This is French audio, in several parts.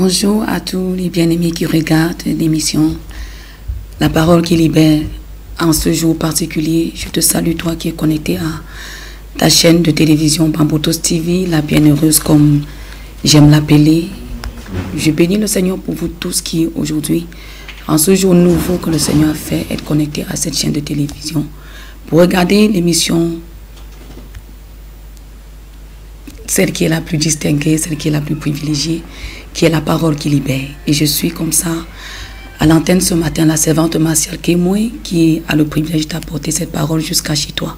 Bonjour à tous les bien-aimés qui regardent l'émission La Parole qui libère. En ce jour particulier, je te salue toi qui es connecté à ta chaîne de télévision Bambotos TV, la bienheureuse comme j'aime l'appeler. Je bénis le Seigneur pour vous tous qui aujourd'hui, en ce jour nouveau que le Seigneur a fait, être connecté à cette chaîne de télévision pour regarder l'émission, celle qui est la plus distinguée, celle qui est la plus privilégiée, qui est la parole qui libère. Et je suis comme ça à l'antenne ce matin, la servante Martial Kémoué, qui a le privilège d'apporter cette parole jusqu'à chez toi.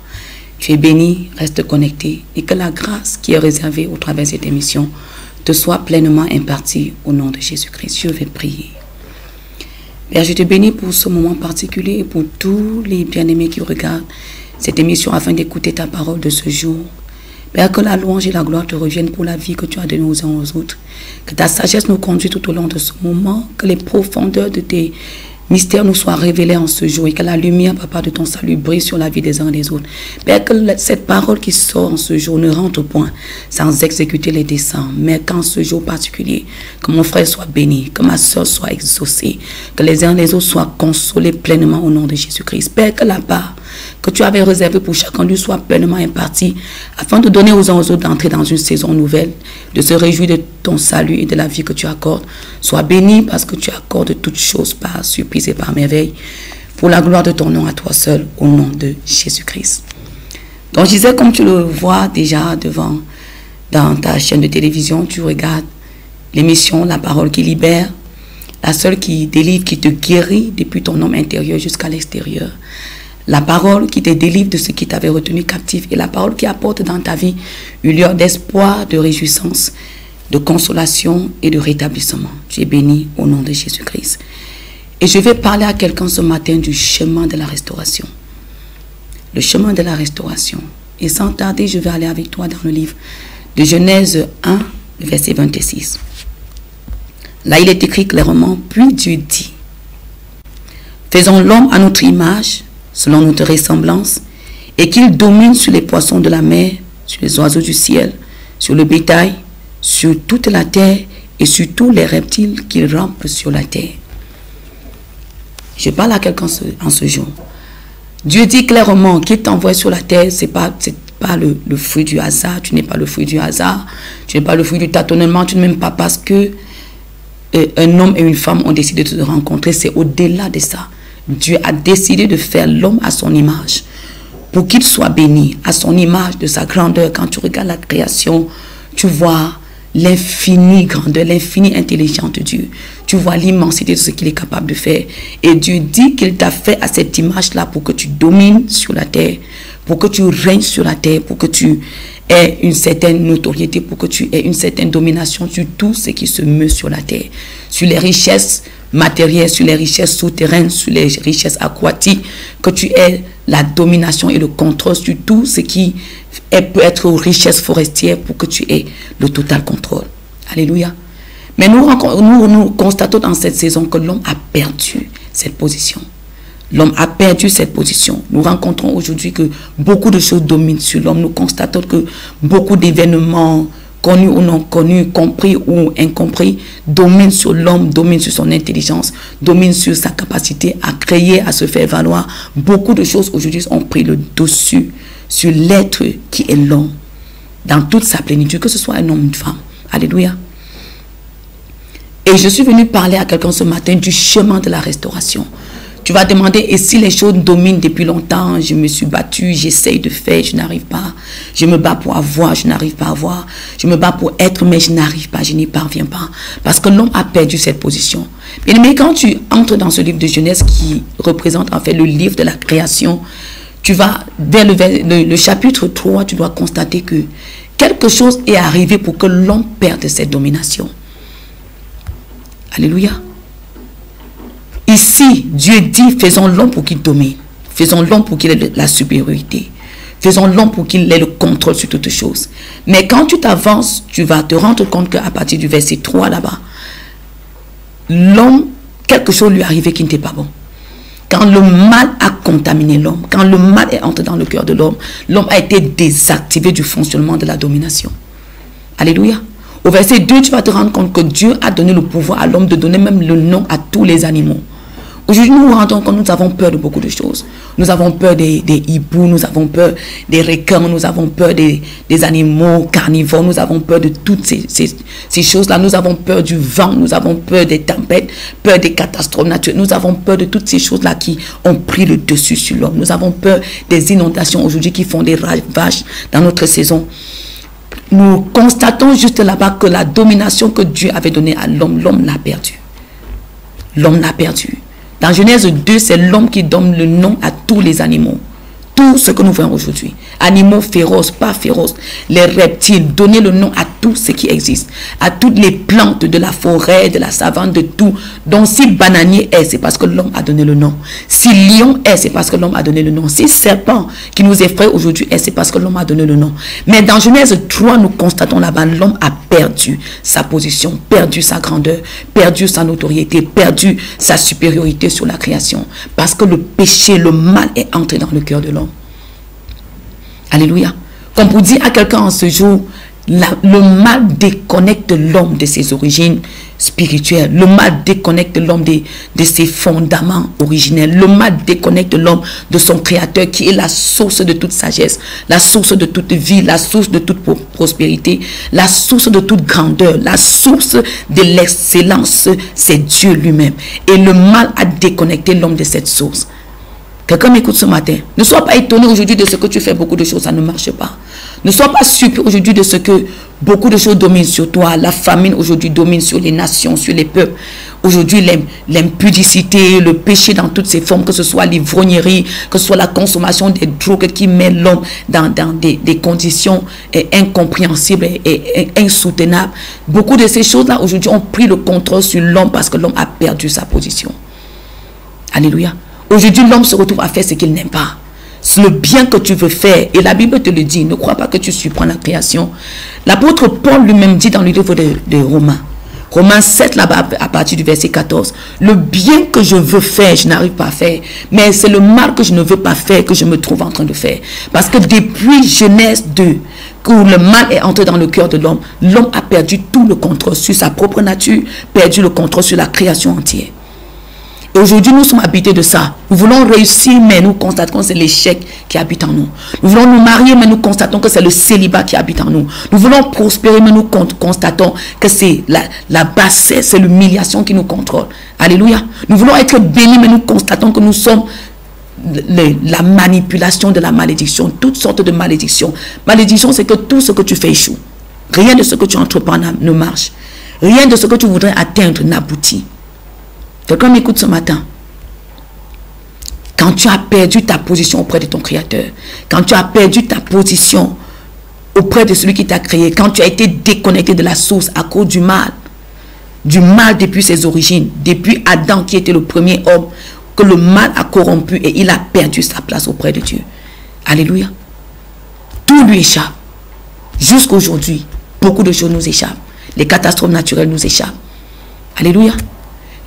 Tu es béni, reste connecté et que la grâce qui est réservée au travers de cette émission te soit pleinement impartie au nom de Jésus-Christ. Je vais prier. Père, je te bénis pour ce moment particulier et pour tous les bien-aimés qui regardent cette émission afin d'écouter ta parole de ce jour. Père, que la louange et la gloire te reviennent pour la vie que tu as donnée aux uns aux autres. Que ta sagesse nous conduise tout au long de ce moment. Que les profondeurs de tes mystères nous soient révélés en ce jour. Et que la lumière, Papa, de ton salut brille sur la vie des uns et des autres. Père, que cette parole qui sort en ce jour ne rentre point sans exécuter les desseins. Mais qu'en ce jour particulier, que mon frère soit béni, que ma soeur soit exaucée, que les uns et les autres soient consolés pleinement au nom de Jésus-Christ. Père, que la part que tu avais réservé pour chacun lui soit pleinement imparti, afin de donner aux uns aux autres d'entrer dans une saison nouvelle, de se réjouir de ton salut et de la vie que tu accordes. Sois béni parce que tu accordes toutes choses par surprise et par merveille, pour la gloire de ton nom à toi seul, au nom de Jésus-Christ. Donc je disais, comme tu le vois déjà dans ta chaîne de télévision, tu regardes l'émission La Parole qui libère, la seule qui délivre, qui te guérit depuis ton homme intérieur jusqu'à l'extérieur. La parole qui te délivre de ce qui t'avait retenu captif et la parole qui apporte dans ta vie une lueur d'espoir, de réjouissance, de consolation et de rétablissement. Tu es béni au nom de Jésus-Christ. Et je vais parler à quelqu'un ce matin du chemin de la restauration. Le chemin de la restauration. Et sans tarder, je vais aller avec toi dans le livre de Genèse 1, verset 26. Là, il est écrit clairement, puis Dieu dit, faisons l'homme à notre image, selon notre ressemblance, et qu'il domine sur les poissons de la mer, sur les oiseaux du ciel, sur le bétail, sur toute la terre et sur tous les reptiles qui rampent sur la terre. Je parle à quelqu'un en ce jour. Dieu dit clairement qu'il t'envoie sur la terre, c'est pas le fruit du hasard, tu n'es pas le fruit du hasard, tu n'es pas le fruit du tâtonnement, tu n'es même pas parce que un homme et une femme ont décidé de se rencontrer, c'est au-delà de ça. Dieu a décidé de faire l'homme à son image pour qu'il soit béni, à son image, de sa grandeur. Quand tu regardes la création, tu vois l'infinie grandeur, l'infinie intelligence de Dieu. Tu vois l'immensité de ce qu'il est capable de faire. Et Dieu dit qu'il t'a fait à cette image-là pour que tu domines sur la terre, pour que tu règnes sur la terre, pour que tu aies une certaine notoriété, pour que tu aies une certaine domination sur tout ce qui se meut sur la terre, sur les richesses matérielles, sur les richesses souterraines, sur les richesses aquatiques, que tu aies la domination et le contrôle sur tout ce qui peut être aux richesses forestières pour que tu aies le total contrôle. Alléluia. Mais nous constatons dans cette saison que l'homme a perdu cette position. L'homme a perdu cette position. Nous rencontrons aujourd'hui que beaucoup de choses dominent sur l'homme. Nous constatons que beaucoup d'événements connus ou non connus, compris ou incompris, domine sur l'homme, domine sur son intelligence, domine sur sa capacité à créer, à se faire valoir. Beaucoup de choses aujourd'hui ont pris le dessus sur l'être qui est l'homme, dans toute sa plénitude, que ce soit un homme ou une femme. Alléluia. Et je suis venu parler à quelqu'un ce matin du chemin de la restauration. Tu vas demander, et si les choses dominent depuis longtemps, je me suis battu, j'essaye de faire, je n'arrive pas. Je me bats pour avoir, je n'arrive pas à avoir. Je me bats pour être, mais je n'arrive pas, je n'y parviens pas. Parce que l'homme a perdu cette position. Mais quand tu entres dans ce livre de Genèse qui représente en fait le livre de la création, tu vas vers le chapitre 3, tu dois constater que quelque chose est arrivé pour que l'homme perde cette domination. Alléluia. Ici, Dieu dit, faisons l'homme pour qu'il domine. Faisons l'homme pour qu'il ait la supériorité. Faisons l'homme pour qu'il ait le contrôle sur toutes choses. Mais quand tu t'avances, tu vas te rendre compte qu'à partir du verset 3 là-bas, l'homme, quelque chose lui est arrivé qui n'était pas bon. Quand le mal a contaminé l'homme, quand le mal est entré dans le cœur de l'homme, l'homme a été désactivé du fonctionnement de la domination. Alléluia. Au verset 2, tu vas te rendre compte que Dieu a donné le pouvoir à l'homme de donner même le nom à tous les animaux. Aujourd'hui, nous nous rendons compte que nous avons peur de beaucoup de choses. Nous avons peur des hiboux, nous avons peur des requins, nous avons peur des animaux carnivores, nous avons peur de toutes ces choses-là. Nous avons peur du vent, nous avons peur des tempêtes, peur des catastrophes naturelles. Nous avons peur de toutes ces choses-là qui ont pris le dessus sur l'homme. Nous avons peur des inondations aujourd'hui qui font des ravages dans notre saison. Nous constatons juste là-bas que la domination que Dieu avait donnée à l'homme, l'homme l'a perdue. L'homme l'a perdue. Dans Genèse 2, c'est l'homme qui donne le nom à tous les animaux. Tout ce que nous voyons aujourd'hui. Animaux féroces, pas féroces. Les reptiles, donner le nom à tout ce qui existe. À toutes les plantes de la forêt, de la savane, de tout. Donc si bananier est, c'est parce que l'homme a donné le nom. Si lion est, c'est parce que l'homme a donné le nom. Si serpent qui nous effraie aujourd'hui est, c'est parce que l'homme a donné le nom. Mais dans Genèse 3, nous constatons là-bas, l'homme a perdu sa position, perdu sa grandeur, perdu sa notoriété, perdu sa supériorité sur la création. Parce que le péché, le mal est entré dans le cœur de l'homme. Alléluia. Comme pour dire à quelqu'un en ce jour, le mal déconnecte l'homme de ses origines spirituelles. Le mal déconnecte l'homme de ses fondements originels. Le mal déconnecte l'homme de son créateur qui est la source de toute sagesse, la source de toute vie, la source de toute prospérité, la source de toute grandeur, la source de l'excellence, c'est Dieu lui-même. Et le mal a déconnecté l'homme de cette source. Quelqu'un m'écoute ce matin. Ne sois pas étonné aujourd'hui de ce que tu fais beaucoup de choses, ça ne marche pas. Ne sois pas surpris aujourd'hui de ce que beaucoup de choses dominent sur toi. La famine aujourd'hui domine sur les nations, sur les peuples. Aujourd'hui, l'impudicité, le péché dans toutes ses formes, que ce soit l'ivrognerie, que ce soit la consommation des drogues qui met l'homme dans des conditions incompréhensibles et insoutenables. Beaucoup de ces choses-là aujourd'hui ont pris le contrôle sur l'homme parce que l'homme a perdu sa position. Alléluia. Aujourd'hui, l'homme se retrouve à faire ce qu'il n'aime pas. C'est le bien que tu veux faire. Et la Bible te le dit. Ne crois pas que tu surprends la création. L'apôtre Paul lui-même dit dans le livre de Romains. Romains 7, là-bas, à partir du verset 14. Le bien que je veux faire, je n'arrive pas à faire. Mais c'est le mal que je ne veux pas faire que je me trouve en train de faire. Parce que depuis Genèse 2, où le mal est entré dans le cœur de l'homme, l'homme a perdu tout le contrôle sur sa propre nature, perdu le contrôle sur la création entière. Et aujourd'hui, nous sommes habités de ça. Nous voulons réussir, mais nous constatons que c'est l'échec qui habite en nous. Nous voulons nous marier, mais nous constatons que c'est le célibat qui habite en nous. Nous voulons prospérer, mais nous constatons que c'est la bassesse, c'est l'humiliation qui nous contrôle. Alléluia. Nous voulons être bénis, mais nous constatons que nous sommes la manipulation de la malédiction. Toutes sortes de malédictions. Malédiction, c'est que tout ce que tu fais échoue. Rien de ce que tu entreprends ne marche. Rien de ce que tu voudrais atteindre n'aboutit. Quelqu'un m'écoute ce matin. Quand tu as perdu ta position auprès de ton Créateur, quand tu as perdu ta position auprès de celui qui t'a créé, quand tu as été déconnecté de la source à cause du mal depuis ses origines, depuis Adam qui était le premier homme, que le mal a corrompu et il a perdu sa place auprès de Dieu. Alléluia. Tout lui échappe. Jusqu'aujourd'hui, beaucoup de choses nous échappent. Les catastrophes naturelles nous échappent. Alléluia.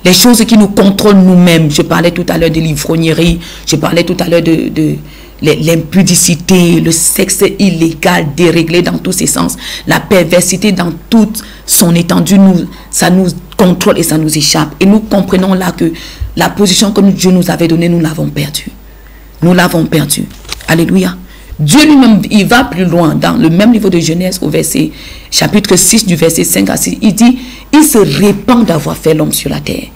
Les choses qui nous contrôlent nous-mêmes. Je parlais tout à l'heure de l'ivrognerie. Je parlais tout à l'heure de l'impudicité, le sexe illégal, déréglé dans tous ses sens. La perversité dans toute son étendue. Ça nous contrôle et ça nous échappe. Et nous comprenons là que la position que Dieu nous avait donnée, nous l'avons perdue. Nous l'avons perdue. Alléluia. Dieu lui-même, il va plus loin dans le même livre de Genèse au chapitre 6 du verset 5 à 6. Il dit, il se répand d'avoir fait l'homme sur la terre.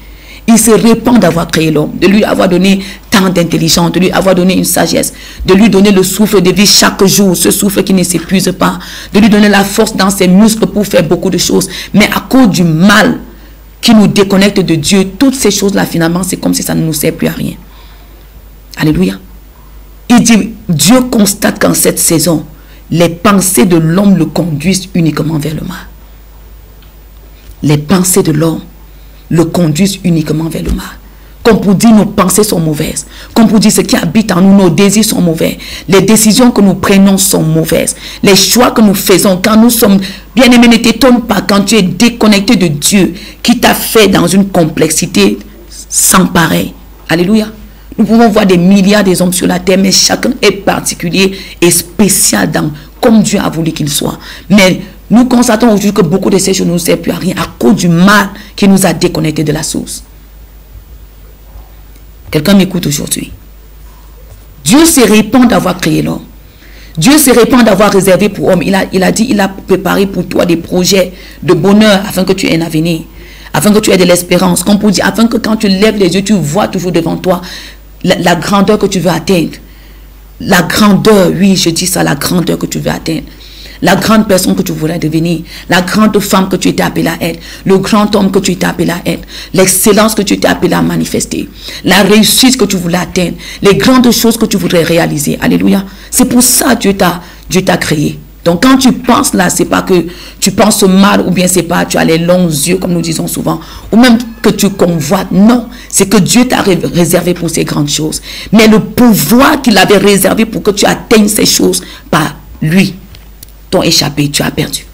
Il se répand d'avoir créé l'homme, de lui avoir donné tant d'intelligence, de lui avoir donné une sagesse, de lui donner le souffle de vie chaque jour, ce souffle qui ne s'épuise pas, de lui donner la force dans ses muscles pour faire beaucoup de choses. Mais à cause du mal qui nous déconnecte de Dieu, toutes ces choses-là, finalement, c'est comme si ça ne nous sert plus à rien. Alléluia. Il dit, Dieu constate qu'en cette saison, les pensées de l'homme le conduisent uniquement vers le mal. Les pensées de l'homme le conduisent uniquement vers le mal. Comme pour dire, nos pensées sont mauvaises. Comme pour dire, ce qui habite en nous, nos désirs sont mauvais. Les décisions que nous prenons sont mauvaises. Les choix que nous faisons, quand nous sommes bien-aimés, ne t'étonne pas quand tu es déconnecté de Dieu, qui t'a fait dans une complexité sans pareil. Alléluia. Nous pouvons voir des milliards des hommes sur la terre, mais chacun est particulier et spécial comme Dieu a voulu qu'il soit. Mais Nous constatons aujourd'hui que beaucoup de ces choses ne nous servent plus à rien à cause du mal qui nous a déconnectés de la source. Quelqu'un m'écoute aujourd'hui. Dieu se répand d'avoir créé l'homme. Dieu se répand d'avoir réservé pour l'homme. Il a dit, il a préparé pour toi des projets de bonheur afin que tu aies un avenir, afin que tu aies de l'espérance, comme pour dire, afin que quand tu lèves les yeux, tu vois toujours devant toi la grandeur que tu veux atteindre. La grandeur, oui, je dis ça, la grandeur que tu veux atteindre. La grande personne que tu voudrais devenir, la grande femme que tu étais appelée à être, le grand homme que tu étais appelé à être, l'excellence que tu étais appelé à manifester, la réussite que tu voulais atteindre, les grandes choses que tu voudrais réaliser. Alléluia. C'est pour ça que Dieu t'a créé. Donc quand tu penses là, c'est pas que tu penses mal ou bien c'est pas tu as les longs yeux comme nous disons souvent, ou même que tu convoites. Non, c'est que Dieu t'a réservé pour ces grandes choses. Mais le pouvoir qu'il avait réservé pour que tu atteignes ces choses par lui, t'ont échappé, tu as perdu.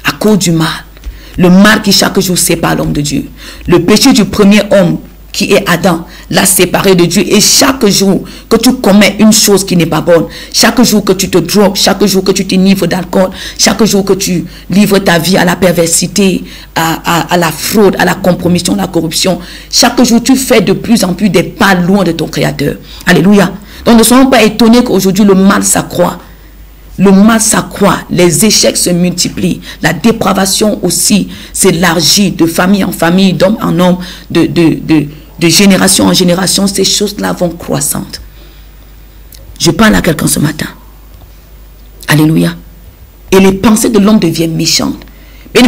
À cause du mal. Le mal qui chaque jour sépare l'homme de Dieu. Le péché du premier homme qui est Adam l'a séparé de Dieu. Et chaque jour que tu commets une chose qui n'est pas bonne, chaque jour que tu te drogues, chaque jour que tu t'enivres d'alcool, chaque jour que tu livres ta vie à la perversité, à la fraude, à la compromission, à la corruption, chaque jour tu fais de plus en plus des pas loin de ton Créateur. Alléluia. Donc ne soyons pas étonnés qu'aujourd'hui le mal s'accroît. Le mal s'accroît, les échecs se multiplient, la dépravation aussi s'élargit de famille en famille, d'homme en homme, de génération en génération. Ces choses-là vont croissantes. Je parle à quelqu'un ce matin. Alléluia. Et les pensées de l'homme deviennent méchantes.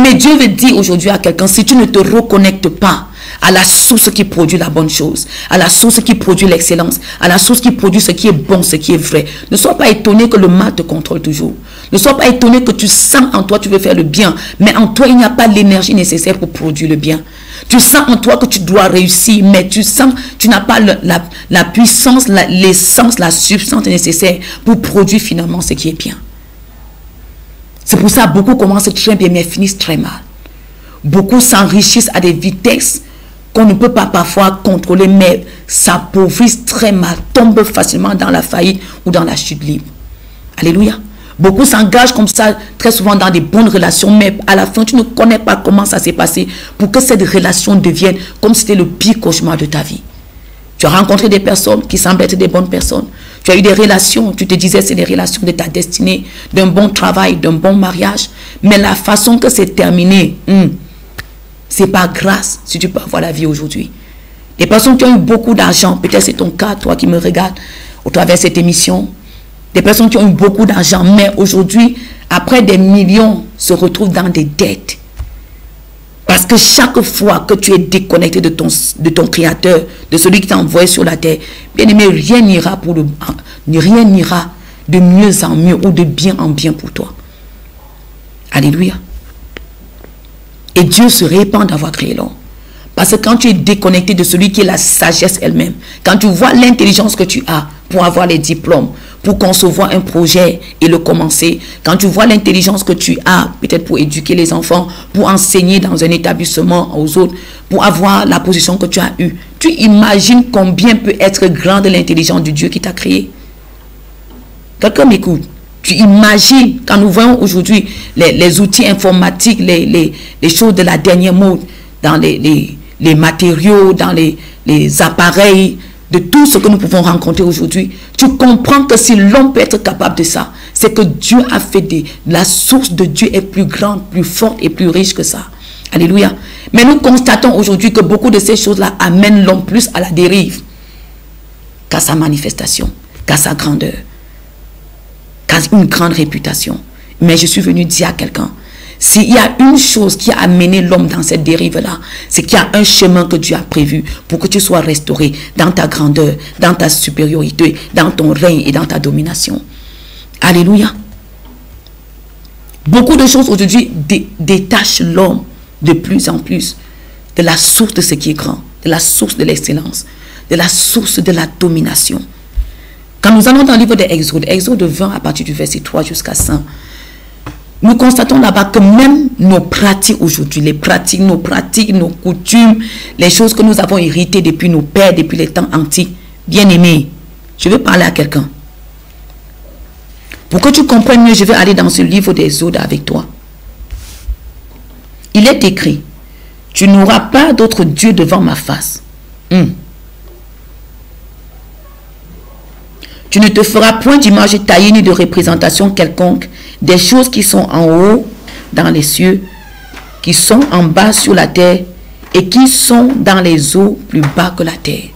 Mais Dieu veut dire aujourd'hui à quelqu'un, si tu ne te reconnectes pas à la source qui produit la bonne chose, à la source qui produit l'excellence, à la source qui produit ce qui est bon, ce qui est vrai, ne sois pas étonné que le mal te contrôle toujours. Ne sois pas étonné que tu sens en toi tu veux faire le bien, mais en toi il n'y a pas l'énergie nécessaire pour produire le bien. Tu sens en toi que tu dois réussir, mais tu sens tu n'as pas la puissance, l'essence, la substance nécessaire pour produire finalement ce qui est bien. C'est pour ça que beaucoup commencent très bien mais finissent très mal. Beaucoup s'enrichissent à des vitesses qu'on ne peut pas parfois contrôler, mais s'appauvrissent très mal, tombent facilement dans la faillite ou dans la chute libre. Alléluia. Beaucoup s'engagent comme ça très souvent dans des bonnes relations, mais à la fin tu ne connais pas comment ça s'est passé pour que cette relation devienne comme si c'était le pire cauchemar de ta vie. Tu as rencontré des personnes qui semblent être des bonnes personnes. Tu as eu des relations, tu te disais c'est des relations de ta destinée, d'un bon travail, d'un bon mariage. Mais la façon que c'est terminé, c'est pas grâce si tu peux avoir la vie aujourd'hui. Des personnes qui ont eu beaucoup d'argent, peut-être c'est ton cas, toi qui me regardes au travers de cette émission. Des personnes qui ont eu beaucoup d'argent, mais aujourd'hui, après des millions, se retrouvent dans des dettes. Parce que chaque fois que tu es déconnecté de ton Créateur, de celui qui t'a envoyé sur la terre, bien aimé, rien n'ira de mieux en mieux ou de bien en bien pour toi. Alléluia. Et Dieu se répand d'avoir créé l'homme. Parce que quand tu es déconnecté de celui qui est la sagesse elle-même, quand tu vois l'intelligence que tu as pour avoir les diplômes, pour concevoir un projet et le commencer, quand tu vois l'intelligence que tu as, peut-être pour éduquer les enfants, pour enseigner dans un établissement aux autres, pour avoir la position que tu as eue, tu imagines combien peut être grande l'intelligence du Dieu qui t'a créé. Quelqu'un m'écoute. Tu imagines, quand nous voyons aujourd'hui les outils informatiques, les choses de la dernière mode, dans les matériaux, dans les appareils, de tout ce que nous pouvons rencontrer aujourd'hui, tu comprends que si l'homme peut être capable de ça, c'est que Dieu a fait la source de Dieu est plus grande, plus forte et plus riche que ça. Alléluia. Mais nous constatons aujourd'hui que beaucoup de ces choses-là amènent l'homme plus à la dérive qu'à sa manifestation, qu'à sa grandeur, qu'à une grande réputation. Mais je suis venu dire à quelqu'un, s'il y a une chose qui a amené l'homme dans cette dérive-là, c'est qu'il y a un chemin que Dieu a prévu pour que tu sois restauré dans ta grandeur, dans ta supériorité, dans ton règne et dans ta domination. Alléluia. Beaucoup de choses aujourd'hui détachent l'homme de plus en plus de la source de ce qui est grand, de la source de l'excellence, de la source de la domination. Quand nous allons dans le livre d'Exode, Exode 20 à partir du verset 3 jusqu'à 5, nous constatons là-bas que même nos pratiques aujourd'hui, nos pratiques, nos coutumes, les choses que nous avons héritées depuis nos pères, depuis les temps antiques, bien aimés, je veux parler à quelqu'un. Pour que tu comprennes mieux, je vais aller dans ce livre d'Exode avec toi. Il est écrit, tu n'auras pas d'autre Dieu devant ma face. Tu ne te feras point d'image taillée ni de représentation quelconque des choses qui sont en haut dans les cieux, qui sont en bas sur la terre et qui sont dans les eaux plus bas que la terre.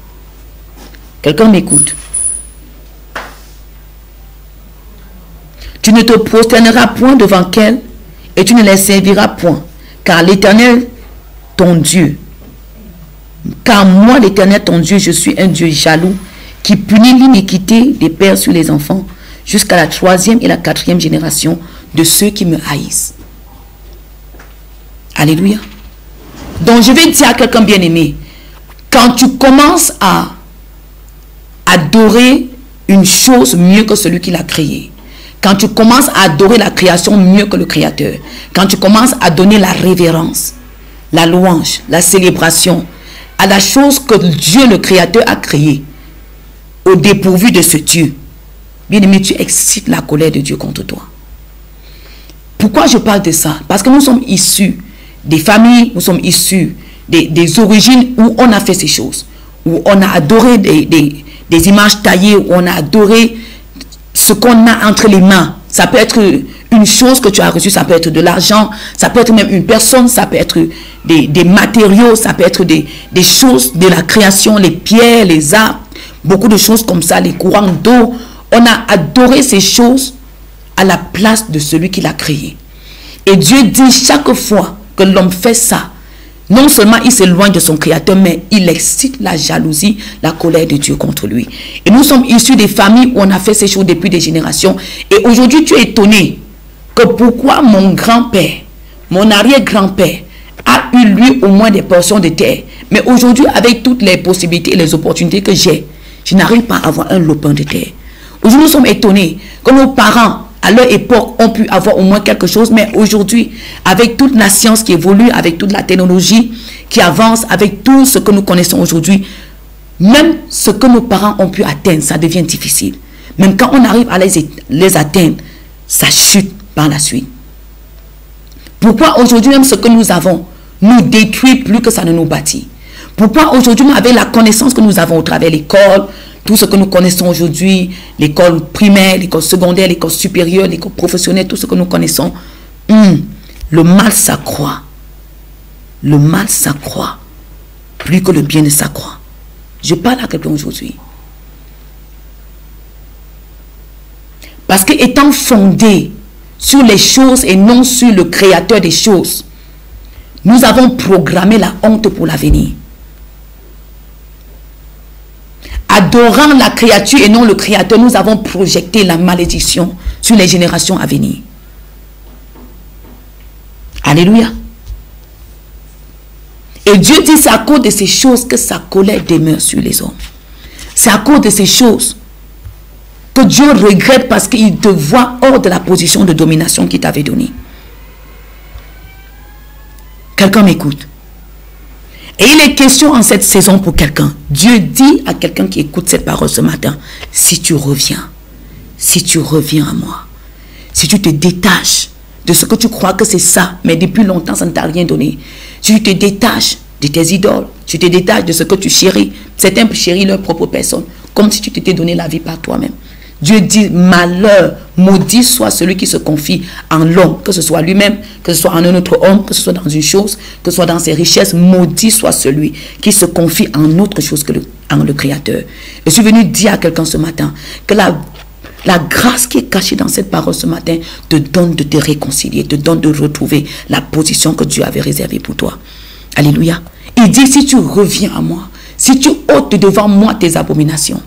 Quelqu'un m'écoute. Tu ne te prosterneras point devant qu'elles et tu ne les serviras point, car l'Éternel, ton Dieu, car moi l'Éternel, ton Dieu, je suis un Dieu jaloux qui punit l'iniquité des pères sur les enfants jusqu'à la 3e et la 4e génération de ceux qui me haïssent. Alléluia. Donc je vais dire à quelqu'un bien-aimé, quand tu commences à adorer une chose mieux que celui qui l'a créée, quand tu commences à adorer la création mieux que le Créateur, quand tu commences à donner la révérence, la louange, la célébration à la chose que Dieu le Créateur a créée, au dépourvu de ce Dieu, bien-aimé, tu excites la colère de Dieu contre toi. Pourquoi je parle de ça? Parce que nous sommes issus des familles, nous sommes issus des origines où on a fait ces choses, où on a adoré des images taillées, où on a adoré ce qu'on a entre les mains. Ça peut être une chose que tu as reçue, ça peut être de l'argent, ça peut être même une personne, ça peut être des matériaux, ça peut être des choses de la création, les pierres, les arbres, beaucoup de choses comme ça, les courants d'eau. On a adoré ces choses à la place de celui qui l'a créé. Et Dieu dit chaque fois que l'homme fait ça, non seulement il s'éloigne de son créateur, mais il excite la jalousie, la colère de Dieu contre lui. Et nous sommes issus des familles où on a fait ces choses depuis des générations. Et aujourd'hui, tu es étonné que pourquoi mon grand-père, mon arrière-grand-père, a eu lui au moins des portions de terre. Mais aujourd'hui, avec toutes les possibilités et les opportunités que j'ai, je n'arrive pas à avoir un lopin de terre. Aujourd'hui, nous sommes étonnés que nos parents, à leur époque, ont pu avoir au moins quelque chose. Mais aujourd'hui, avec toute la science qui évolue, avec toute la technologie qui avance, avec tout ce que nous connaissons aujourd'hui, même ce que nos parents ont pu atteindre, ça devient difficile. Même quand on arrive à les atteindre, ça chute par la suite. Pourquoi aujourd'hui, même ce que nous avons, nous détruit plus que ça ne nous bâtit? Pourquoi aujourd'hui, avec la connaissance que nous avons au travers de l'école, tout ce que nous connaissons aujourd'hui, l'école primaire, l'école secondaire, l'école supérieure, l'école professionnelle, tout ce que nous connaissons, le mal s'accroît. Le mal s'accroît plus que le bien ne s'accroît. Je parle à quelqu'un aujourd'hui. Parce que étant fondé sur les choses et non sur le créateur des choses, nous avons programmé la honte pour l'avenir. Adorant la créature et non le créateur, nous avons projeté la malédiction sur les générations à venir. Alléluia. Et Dieu dit, c'est à cause de ces choses que sa colère demeure sur les hommes. C'est à cause de ces choses que Dieu regrette parce qu'il te voit hors de la position de domination qu'il t'avait donnée. Quelqu'un m'écoute. Et il est question en cette saison pour quelqu'un. Dieu dit à quelqu'un qui écoute cette parole ce matin, si tu reviens à moi, si tu te détaches de ce que tu crois que c'est ça, mais depuis longtemps ça ne t'a rien donné, si tu te détaches de tes idoles, tu te détaches de ce que tu chéris, certains chérissent leur propre personne, comme si tu t'étais donné la vie par toi-même. Dieu dit, malheur, maudit soit celui qui se confie en l'homme, que ce soit lui-même, que ce soit en un autre homme, que ce soit dans une chose, que ce soit dans ses richesses, maudit soit celui qui se confie en autre chose que en le Créateur. Je suis venu dire à quelqu'un ce matin que la grâce qui est cachée dans cette parole ce matin te donne de te réconcilier, te donne de retrouver la position que Dieu avait réservée pour toi. Alléluia. Il dit, si tu reviens à moi, si tu ôtes devant moi tes abominations,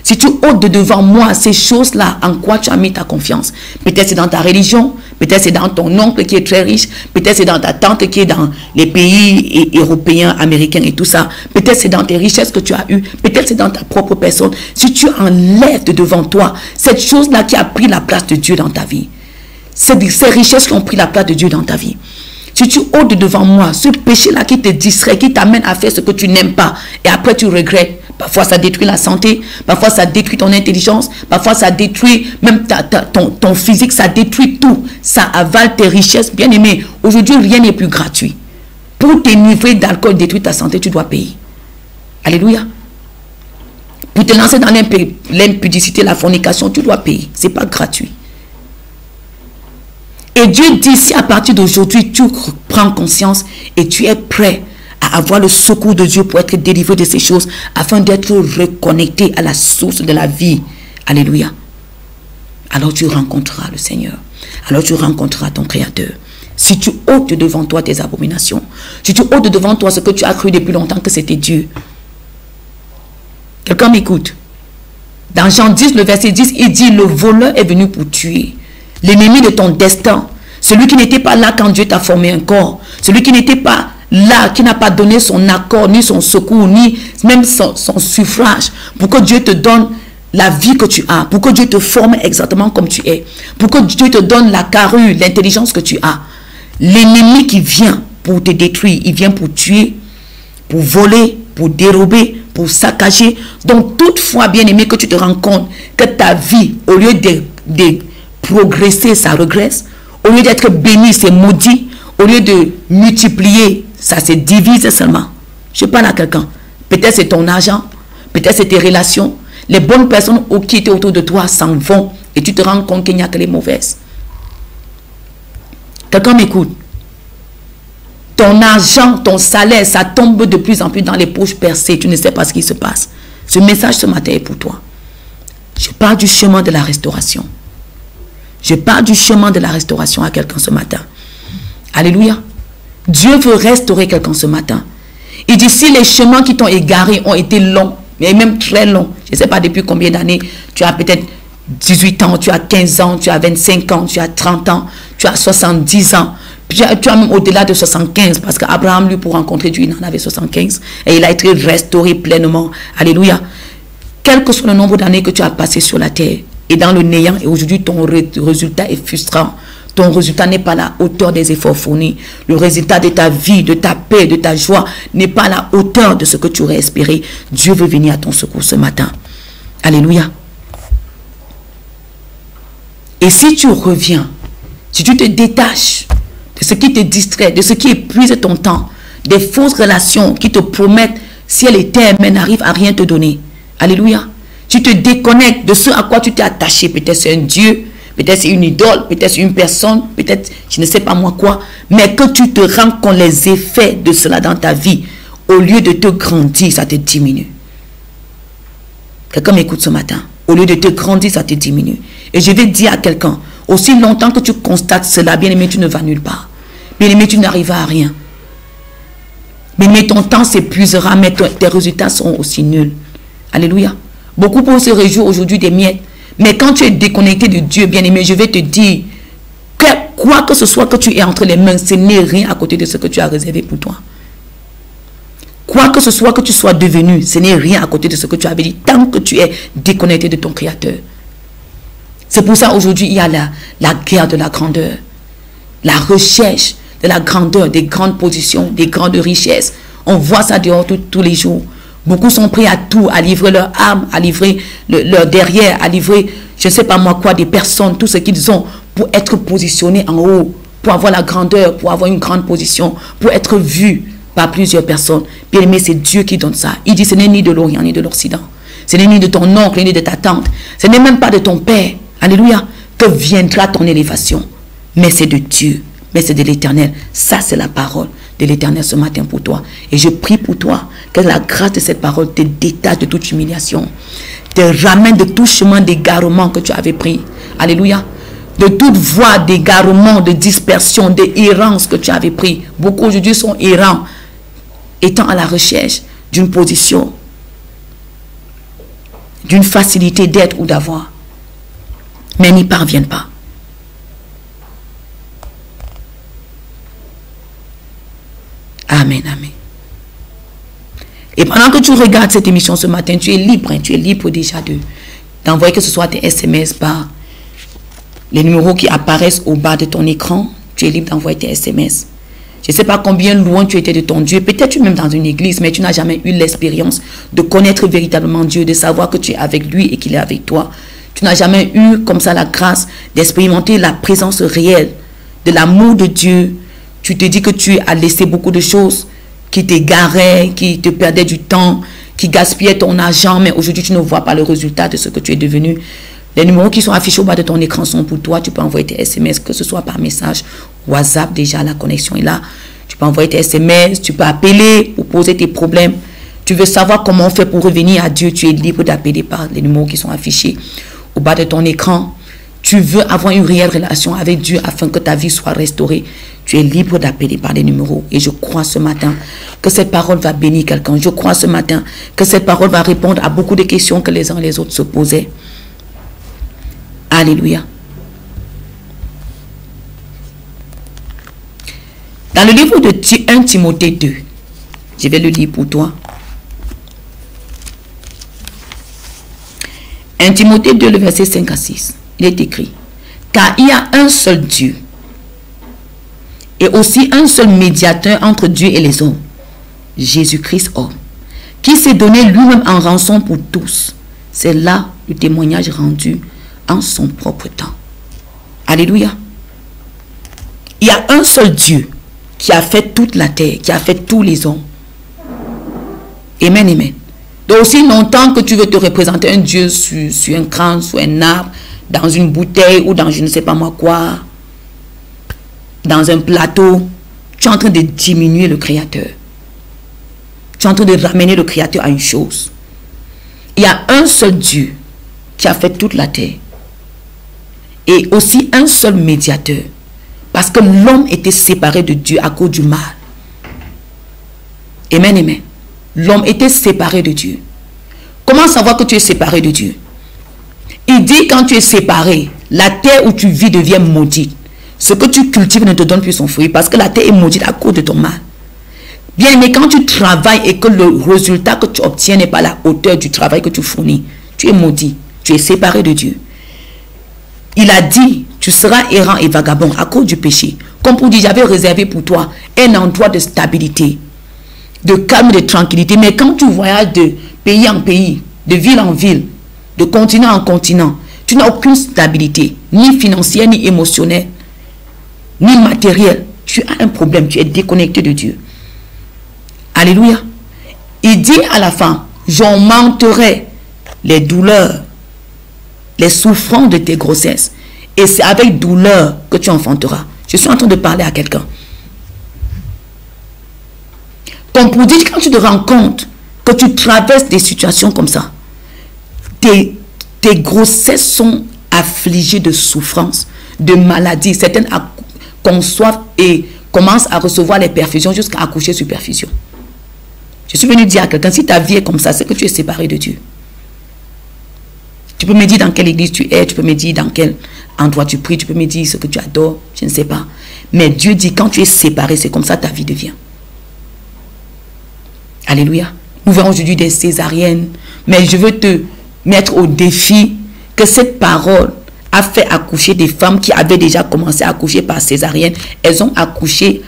si tu ôtes de devant moi ces choses-là en quoi tu as mis ta confiance, peut-être c'est dans ta religion, peut-être c'est dans ton oncle qui est très riche, peut-être c'est dans ta tante qui est dans les pays européens, américains et tout ça, peut-être c'est dans tes richesses que tu as eues, peut-être c'est dans ta propre personne. Si tu enlèves de devant toi cette chose-là qui a pris la place de Dieu dans ta vie, ces richesses qui ont pris la place de Dieu dans ta vie, si tu ôtes de devant moi ce péché-là qui te distrait, qui t'amène à faire ce que tu n'aimes pas, et après tu regrettes, parfois ça détruit la santé, parfois ça détruit ton intelligence, parfois ça détruit même ton physique, ça détruit tout, ça avale tes richesses. Bien aimé, aujourd'hui rien n'est plus gratuit. Pour t'enivrer d'alcool, détruire ta santé, tu dois payer. Alléluia. Pour te lancer dans l'impudicité, la fornication, tu dois payer. Ce n'est pas gratuit. Et Dieu dit, si à partir d'aujourd'hui, tu prends conscience et tu es prêt à avoir le secours de Dieu pour être délivré de ces choses, afin d'être reconnecté à la source de la vie. Alléluia. Alors tu rencontreras le Seigneur. Alors tu rencontreras ton Créateur. Si tu ôtes devant toi tes abominations, si tu ôtes devant toi ce que tu as cru depuis longtemps que c'était Dieu. Quelqu'un m'écoute. Dans Jean 10, le verset 10, il dit, le voleur est venu pour tuer. L'ennemi de ton destin, celui qui n'était pas là quand Dieu t'a formé un corps, celui qui n'était pas là, qui n'a pas donné son accord, ni son secours, ni même son suffrage, pour que Dieu te donne la vie que tu as, pour que Dieu te forme exactement comme tu es, pour que Dieu te donne la carrure, l'intelligence que tu as. L'ennemi qui vient pour te détruire, il vient pour tuer, pour voler, pour dérober, pour saccager. Donc toutefois, bien-aimé, que tu te rends compte que ta vie, au lieu de progresser, ça régresse. Au lieu d'être béni, c'est maudit. Au lieu de multiplier, ça se divise seulement. Je parle à quelqu'un. Peut-être c'est ton argent, peut-être c'est tes relations. Les bonnes personnes qui étaient autour de toi s'en vont et tu te rends compte qu'il n'y a que les mauvaises. Quelqu'un m'écoute. Ton argent, ton salaire, ça tombe de plus en plus dans les poches percées. Tu ne sais pas ce qui se passe. Ce message ce matin est pour toi. Je parle du chemin de la restauration. Je parle du chemin de la restauration à quelqu'un ce matin. Alléluia. Dieu veut restaurer quelqu'un ce matin. Il dit, si les chemins qui t'ont égaré ont été longs, mais même très longs, je ne sais pas depuis combien d'années, tu as peut-être 18 ans, tu as 15 ans, tu as 25 ans, tu as 30 ans, tu as 70 ans, tu as même au-delà de 75, parce qu'Abraham, lui, pour rencontrer Dieu, il en avait 75, et il a été restauré pleinement. Alléluia. Quel que soit le nombre d'années que tu as passé sur la terre, et dans le néant, et aujourd'hui ton résultat est frustrant. Ton résultat n'est pas à la hauteur des efforts fournis. Le résultat de ta vie, de ta paix, de ta joie n'est pas à la hauteur de ce que tu aurais espéré. Dieu veut venir à ton secours ce matin. Alléluia. Et si tu reviens, si tu te détaches de ce qui te distrait, de ce qui épuise ton temps, des fausses relations qui te promettent, ciel et terre, mais n'arrivent à rien te donner. Alléluia. Tu te déconnectes de ce à quoi tu t'es attaché. Peut-être c'est un Dieu, peut-être c'est une idole, peut-être c'est une personne, peut-être je ne sais pas moi quoi. Mais que tu te rends compte les effets de cela dans ta vie, au lieu de te grandir, ça te diminue. Quelqu'un m'écoute ce matin. Au lieu de te grandir, ça te diminue. Et je vais dire à quelqu'un, aussi longtemps que tu constates cela, bien aimé, tu ne vas nulle part. Bien aimé, tu n'arriveras à rien. Bien aimé, ton temps s'épuisera, mais tes résultats seront aussi nuls. Alléluia. Beaucoup pour se réjouir aujourd'hui des miettes. Mais quand tu es déconnecté de Dieu, bien-aimé, je vais te dire que quoi que ce soit que tu aies entre les mains, ce n'est rien à côté de ce que tu as réservé pour toi. Quoi que ce soit que tu sois devenu, ce n'est rien à côté de ce que tu avais dit, tant que tu es déconnecté de ton Créateur. C'est pour ça aujourd'hui, il y a la guerre de la grandeur. La recherche de la grandeur, des grandes positions, des grandes richesses. On voit ça dehors tous les jours. Beaucoup sont prêts à tout, à livrer leur âme, à livrer leur derrière, à livrer, je ne sais pas moi quoi, des personnes, tout ce qu'ils ont pour être positionnés en haut, pour avoir la grandeur, pour avoir une grande position, pour être vu par plusieurs personnes. Bien aimé, c'est Dieu qui donne ça. Il dit, ce n'est ni de l'Orient, ni de l'Occident. Ce n'est ni de ton oncle, ni de ta tante. Ce n'est même pas de ton père. Alléluia. Que viendra ton élévation. Mais c'est de Dieu. Mais c'est de l'Éternel. Ça, c'est la parole de l'Éternel ce matin pour toi. Et je prie pour toi que la grâce de cette parole te détache de toute humiliation, te ramène de tout chemin d'égarement que tu avais pris. Alléluia. De toute voie d'égarement, de dispersion, d'errance que tu avais pris. Beaucoup aujourd'hui sont errants, étant à la recherche d'une position, d'une facilité d'être ou d'avoir, mais n'y parviennent pas. Amen, amen. Et pendant que tu regardes cette émission ce matin, tu es libre, tu es libre déjà d'envoyer que ce soit tes SMS par les numéros qui apparaissent au bas de ton écran. Tu es libre d'envoyer tes SMS. Je ne sais pas combien loin tu étais de ton Dieu. Peut-être tu es même dans une église, mais tu n'as jamais eu l'expérience de connaître véritablement Dieu, de savoir que tu es avec lui et qu'il est avec toi. Tu n'as jamais eu comme ça la grâce d'expérimenter la présence réelle de l'amour de Dieu. Tu te dis que tu as laissé beaucoup de choses qui t'égaraient, qui te perdaient du temps, qui gaspillaient ton argent, mais aujourd'hui tu ne vois pas le résultat de ce que tu es devenu. Les numéros qui sont affichés au bas de ton écran sont pour toi. Tu peux envoyer tes SMS, que ce soit par message, WhatsApp, déjà la connexion est là. Tu peux envoyer tes SMS, tu peux appeler pour poser tes problèmes. Tu veux savoir comment on fait pour revenir à Dieu, tu es libre d'appeler par les numéros qui sont affichés au bas de ton écran. Tu veux avoir une réelle relation avec Dieu afin que ta vie soit restaurée. Tu es libre d'appeler par les numéros. Et je crois ce matin que cette parole va bénir quelqu'un. Je crois ce matin que cette parole va répondre à beaucoup de questions que les uns et les autres se posaient. Alléluia. Dans le livre de 1 Timothée 2, je vais le lire pour toi. 1 Timothée 2, le verset 5 à 6. Il est écrit, car il y a un seul Dieu et aussi un seul médiateur entre Dieu et les hommes, Jésus-Christ homme, qui s'est donné lui-même en rançon pour tous. C'est là le témoignage rendu en son propre temps. Alléluia. Il y a un seul Dieu qui a fait toute la terre, qui a fait tous les hommes. Amen, amen. Donc aussi longtemps que tu veux te représenter un Dieu sur un crâne, sur un arbre, dans une bouteille ou dans je ne sais pas moi quoi, dans un plateau, tu es en train de diminuer le Créateur. Tu es en train de ramener le Créateur à une chose. Il y a un seul Dieu qui a fait toute la terre. Et aussi un seul médiateur. Parce que l'homme était séparé de Dieu à cause du mal. Amen, amen. L'homme était séparé de Dieu. Comment savoir que tu es séparé de Dieu? Il dit quand tu es séparé, la terre où tu vis devient maudite. Ce que tu cultives ne te donne plus son fruit parce que la terre est maudite à cause de ton mal. Bien, mais quand tu travailles et que le résultat que tu obtiens n'est pas à la hauteur du travail que tu fournis, tu es maudit, tu es séparé de Dieu. Il a dit, tu seras errant et vagabond à cause du péché. Comme pour dire, j'avais réservé pour toi un endroit de stabilité, de calme, de tranquillité. Mais quand tu voyages de pays en pays, de ville en ville, de continent en continent, tu n'as aucune stabilité, ni financière, ni émotionnelle, ni matérielle. Tu as un problème, tu es déconnecté de Dieu. Alléluia. Il dit à la fin, j'augmenterai les douleurs, les souffrances de tes grossesses. Et c'est avec douleur que tu enfanteras. Je suis en train de parler à quelqu'un. Comme pour dire, quand tu te rends compte que tu traverses des situations comme ça, tes grossesses sont affligées de souffrances, de maladies. Certaines conçoivent et commencent à recevoir les perfusions jusqu'à accoucher sur perfusion. Je suis venu dire à quelqu'un, si ta vie est comme ça, c'est que tu es séparé de Dieu. Tu peux me dire dans quelle église tu es, tu peux me dire dans quel endroit tu pries, tu peux me dire ce que tu adores, je ne sais pas. Mais Dieu dit, quand tu es séparé, c'est comme ça ta vie devient. Alléluia. Nous verrons aujourd'hui des césariennes, mais je veux te mettre au défi que cette parole a fait accoucher des femmes qui avaient déjà commencé à accoucher par césarienne. Elles ont accouché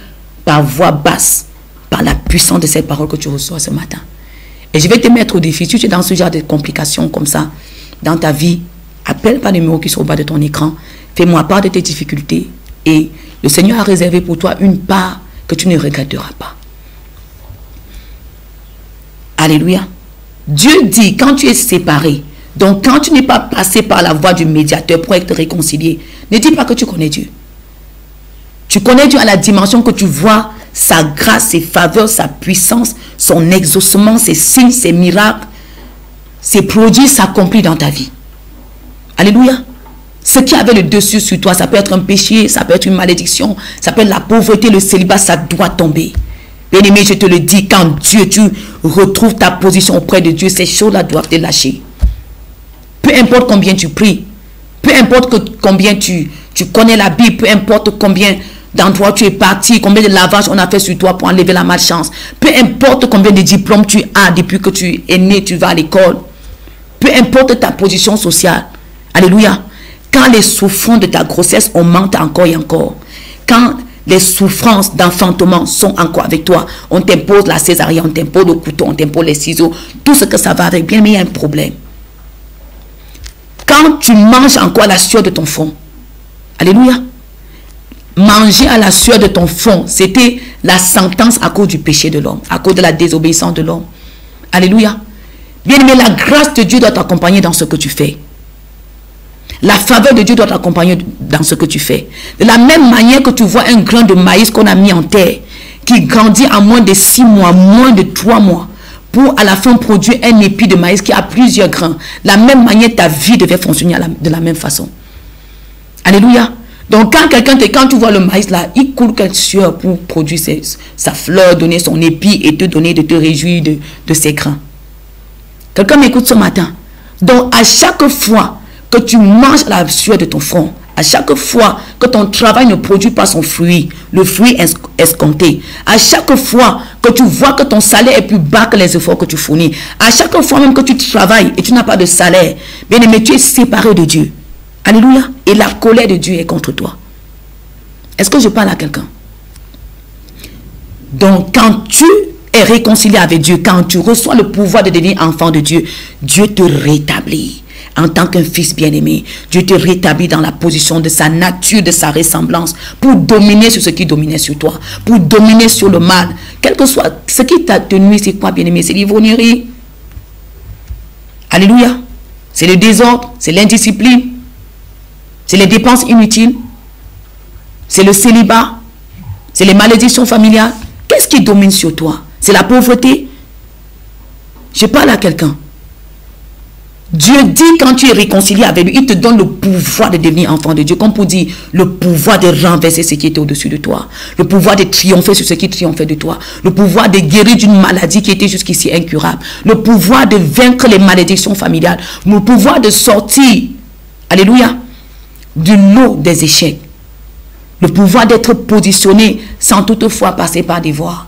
par voix basse, par la puissance de cette parole que tu reçois ce matin. Et je vais te mettre au défi, si tu es dans ce genre de complications comme ça, dans ta vie, appelle par les numéros qui sont au bas de ton écran, fais-moi part de tes difficultés et le Seigneur a réservé pour toi une part que tu ne regretteras pas. Alléluia. Dieu dit, quand tu es séparé, donc quand tu n'es pas passé par la voie du médiateur pour être réconcilié, ne dis pas que tu connais Dieu. Tu connais Dieu à la dimension que tu vois sa grâce, ses faveurs, sa puissance, son exaucement, ses signes, ses miracles, ses produits s'accomplissent dans ta vie. Alléluia. Ce qui avait le dessus sur toi, ça peut être un péché, ça peut être une malédiction, ça peut être la pauvreté, le célibat, ça doit tomber. Bien-aimé, je te le dis, quand Dieu, tu retrouves ta position auprès de Dieu, ces choses-là doivent te lâcher. Peu importe combien tu pries, peu importe combien tu connais la Bible, peu importe combien d'endroits tu es parti, combien de lavages on a fait sur toi pour enlever la malchance, peu importe combien de diplômes tu as depuis que tu es né, tu vas à l'école, peu importe ta position sociale. Alléluia. Quand les souffrances de ta grossesse augmentent encore et encore, quand les souffrances d'enfantement sont encore avec toi, on t'impose la césarienne, on t'impose le couteau, on t'impose les ciseaux, tout ce que ça va avec, bien, mais il y a un problème. Quand tu manges encore la sueur de ton front, alléluia, manger à la sueur de ton front, c'était la sentence à cause du péché de l'homme, à cause de la désobéissance de l'homme. Alléluia. Bien-aimé, la grâce de Dieu doit t'accompagner dans ce que tu fais. La faveur de Dieu doit t'accompagner dans ce que tu fais. De la même manière que tu vois un grain de maïs qu'on a mis en terre, qui grandit en moins de 6 mois, moins de 3 mois, pour à la fin produire un épi de maïs qui a plusieurs grains. De la même manière, ta vie devait fonctionner de la même façon. Alléluia. Donc quand tu vois le maïs là, il coule quelque sueur pour produire sa fleur, donner son épi et te donner de te réjouir de ses grains. Quelqu'un m'écoute ce matin. Donc à chaque fois que tu manges la sueur de ton front, à chaque fois que ton travail ne produit pas son fruit, le fruit escompté, à chaque fois que tu vois que ton salaire est plus bas que les efforts que tu fournis, à chaque fois même que tu travailles et tu n'as pas de salaire, bien aimé, tu es séparé de Dieu. Alléluia. Et la colère de Dieu est contre toi. Est-ce que je parle à quelqu'un? Donc, quand tu es réconcilié avec Dieu, quand tu reçois le pouvoir de devenir enfant de Dieu, Dieu te rétablit en tant qu'un fils bien-aimé. Dieu te rétablit dans la position de sa nature, de sa ressemblance, pour dominer sur ce qui dominait sur toi, pour dominer sur le mal. Quel que soit ce qui t'a tenu, c'est quoi, bien-aimé? C'est l'ivrognerie. Alléluia. C'est le désordre, c'est l'indiscipline. C'est les dépenses inutiles. C'est le célibat. C'est les malédictions familiales. Qu'est-ce qui domine sur toi? C'est la pauvreté. Je parle à quelqu'un. Dieu dit quand tu es réconcilié avec lui, il te donne le pouvoir de devenir enfant de Dieu. Comme pour dire, le pouvoir de renverser ce qui était au-dessus de toi. Le pouvoir de triompher sur ce qui triomphait de toi. Le pouvoir de guérir d'une maladie qui était jusqu'ici incurable. Le pouvoir de vaincre les malédictions familiales. Le pouvoir de sortir. Alléluia. Du lot des échecs. Le pouvoir d'être positionné sans toutefois passer par des voies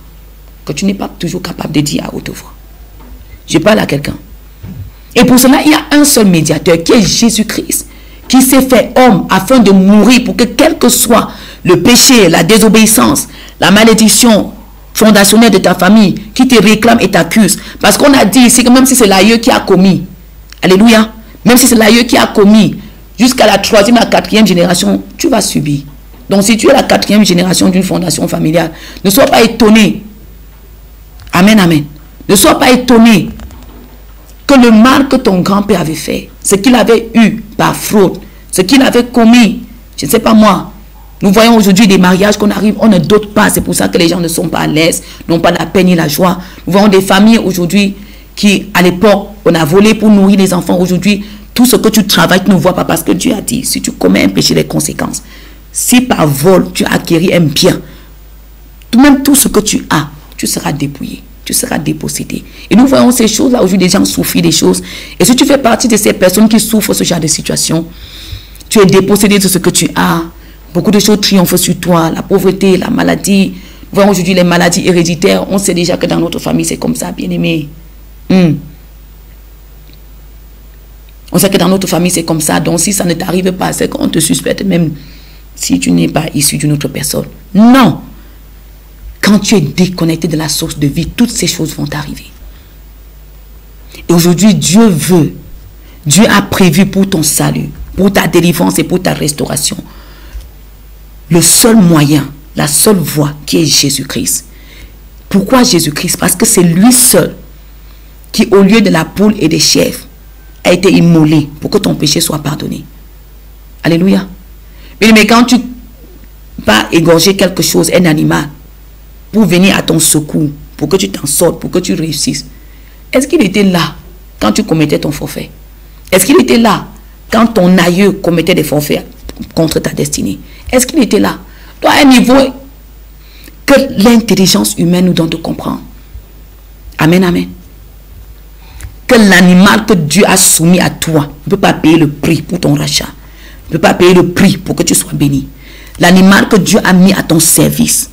que tu n'es pas toujours capable de dire à haute voix. Je parle à quelqu'un. Et pour cela, il y a un seul médiateur qui est Jésus-Christ, qui s'est fait homme afin de mourir pour que quel que soit le péché, la désobéissance, la malédiction fondationnelle de ta famille qui te réclame et t'accuse. Parce qu'on a dit ici que même si c'est l'aïeux qui a commis, alléluia, même si c'est l'aïeux qui a commis, jusqu'à la 3e, la 4e génération, tu vas subir. Donc si tu es la 4e génération d'une fondation familiale, ne sois pas étonné. Amen, amen. Ne sois pas étonné que le mal que ton grand-père avait fait, ce qu'il avait eu par fraude, ce qu'il avait commis, je ne sais pas moi, nous voyons aujourd'hui des mariages qu'on arrive, on ne dote pas, c'est pour ça que les gens ne sont pas à l'aise, n'ont pas la paix ni la joie. Nous voyons des familles aujourd'hui qui, à l'époque, on a volé pour nourrir les enfants. Aujourd'hui, tout ce que tu travailles, tu ne vois pas parce que Dieu a dit, si tu commets un péché, les conséquences. Si par vol, tu as acquis un bien, même tout ce que tu as, tu seras dépouillé, tu seras dépossédé. Et nous voyons ces choses-là, aujourd'hui, des gens souffrent des choses. Et si tu fais partie de ces personnes qui souffrent ce genre de situation, tu es dépossédé de ce que tu as. Beaucoup de choses triomphent sur toi, la pauvreté, la maladie. Nous voyons aujourd'hui les maladies héréditaires. On sait déjà que dans notre famille, c'est comme ça, bien-aimé. On sait que dans notre famille, c'est comme ça. Donc, si ça ne t'arrive pas, c'est qu'on te suspecte même si tu n'es pas issu d'une autre personne. Non. Quand tu es déconnecté de la source de vie, toutes ces choses vont t'arriver. Et aujourd'hui, Dieu veut, Dieu a prévu pour ton salut, pour ta délivrance et pour ta restauration, le seul moyen, la seule voie qui est Jésus-Christ. Pourquoi Jésus-Christ? Parce que c'est lui seul qui, au lieu de la poule et des chèvres, a été immolé pour que ton péché soit pardonné. Alléluia. Mais quand tu vas égorger quelque chose, un animal, pour venir à ton secours, pour que tu t'en sortes, pour que tu réussisses, est-ce qu'il était là quand tu commettais ton forfait? Est-ce qu'il était là quand ton aïeux commettait des forfaits contre ta destinée? Est-ce qu'il était là? Donc, à un niveau que l'intelligence humaine nous donne de comprendre. Amen, amen. Que l'animal que Dieu a soumis à toi ne peut pas payer le prix pour ton rachat. Ne peut pas payer le prix pour que tu sois béni. L'animal que Dieu a mis à ton service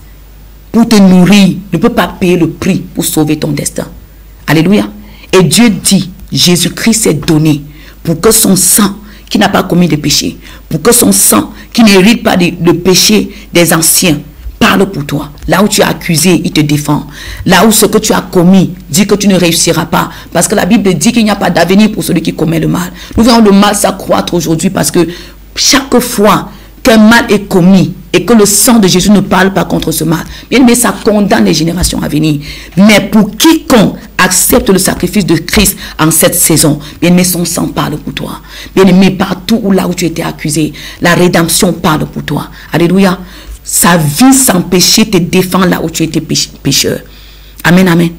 pour te nourrir ne peut pas payer le prix pour sauver ton destin. Alléluia. Et Dieu dit, Jésus-Christ s'est donné pour que son sang, qui n'a pas commis de péché, pour que son sang, qui n'hérite pas de péché des anciens, parle pour toi. Là où tu es accusé, il te défend. Là où ce que tu as commis dit que tu ne réussiras pas. Parce que la Bible dit qu'il n'y a pas d'avenir pour celui qui commet le mal. Nous voyons le mal s'accroître aujourd'hui parce que chaque fois qu'un mal est commis et que le sang de Jésus ne parle pas contre ce mal. Bien aimé, ça condamne les générations à venir. Mais pour quiconque accepte le sacrifice de Christ en cette saison, bien aimé, son sang parle pour toi. Bien aimé, partout où là où tu étais accusé, la rédemption parle pour toi. Alléluia. Sa vie sans péché te défend là où tu étais pécheur. Amen, amen.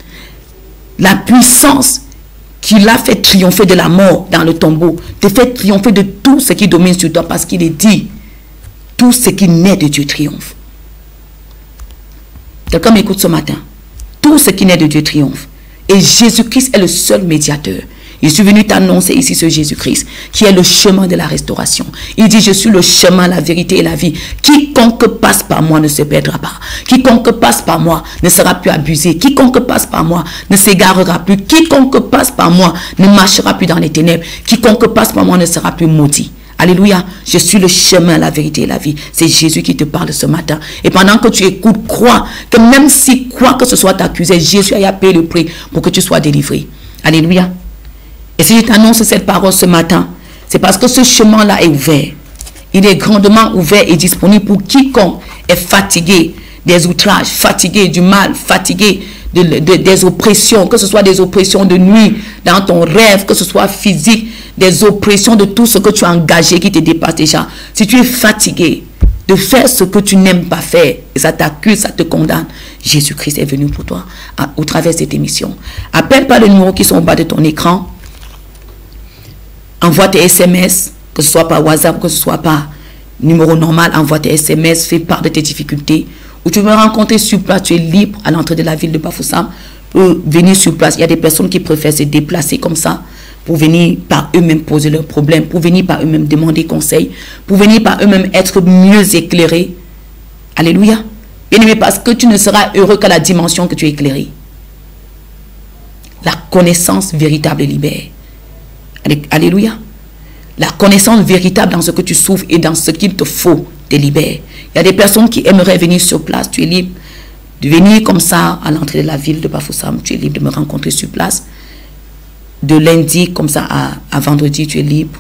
La puissance qui l'a fait triompher de la mort dans le tombeau, te fait triompher de tout ce qui domine sur toi, parce qu'il est dit, tout ce qui naît de Dieu triomphe. Quelqu'un m'écoute ce matin. Tout ce qui naît de Dieu triomphe. Et Jésus-Christ est le seul médiateur. Je suis venu t'annoncer ici ce Jésus-Christ, qui est le chemin de la restauration. Il dit, je suis le chemin, la vérité et la vie. Quiconque passe par moi ne se perdra pas. Quiconque passe par moi ne sera plus abusé. Quiconque passe par moi ne s'égarera plus. Quiconque passe par moi ne marchera plus dans les ténèbres. Quiconque passe par moi ne sera plus maudit. Alléluia. Je suis le chemin, la vérité et la vie. C'est Jésus qui te parle ce matin. Et pendant que tu écoutes, crois que même si quoi que ce soit t'accusé, Jésus a payé le prix pour que tu sois délivré. Alléluia. Et si je t'annonce cette parole ce matin, c'est parce que ce chemin-là est ouvert. Il est grandement ouvert et disponible pour quiconque est fatigué des outrages, fatigué du mal, fatigué des oppressions, que ce soit des oppressions de nuit dans ton rêve, que ce soit physique, des oppressions de tout ce que tu as engagé qui te dépasse déjà. Si tu es fatigué de faire ce que tu n'aimes pas faire, et ça t'accuse, ça te condamne, Jésus-Christ est venu pour toi au travers de cette émission. Appelle par les numéros qui sont au bas de ton écran. Envoie tes SMS, que ce soit par WhatsApp, que ce soit par numéro normal, envoie tes SMS, fais part de tes difficultés. Ou tu veux me rencontrer sur place, tu es libre à l'entrée de la ville de Bafoussam pour venir sur place. Il y a des personnes qui préfèrent se déplacer comme ça, pour venir par eux-mêmes poser leurs problèmes, pour venir par eux-mêmes demander conseil, pour venir par eux-mêmes être mieux éclairés. Alléluia. Bien aimé, parce que tu ne seras heureux qu'à la dimension que tu es éclairé. La connaissance véritable libère. Alléluia. La connaissance véritable dans ce que tu souffres et dans ce qu'il te faut te libère. Il y a des personnes qui aimeraient venir sur place. Tu es libre de venir comme ça à l'entrée de la ville de Bafoussam. Tu es libre de me rencontrer sur place. De lundi comme ça à vendredi, tu es libre.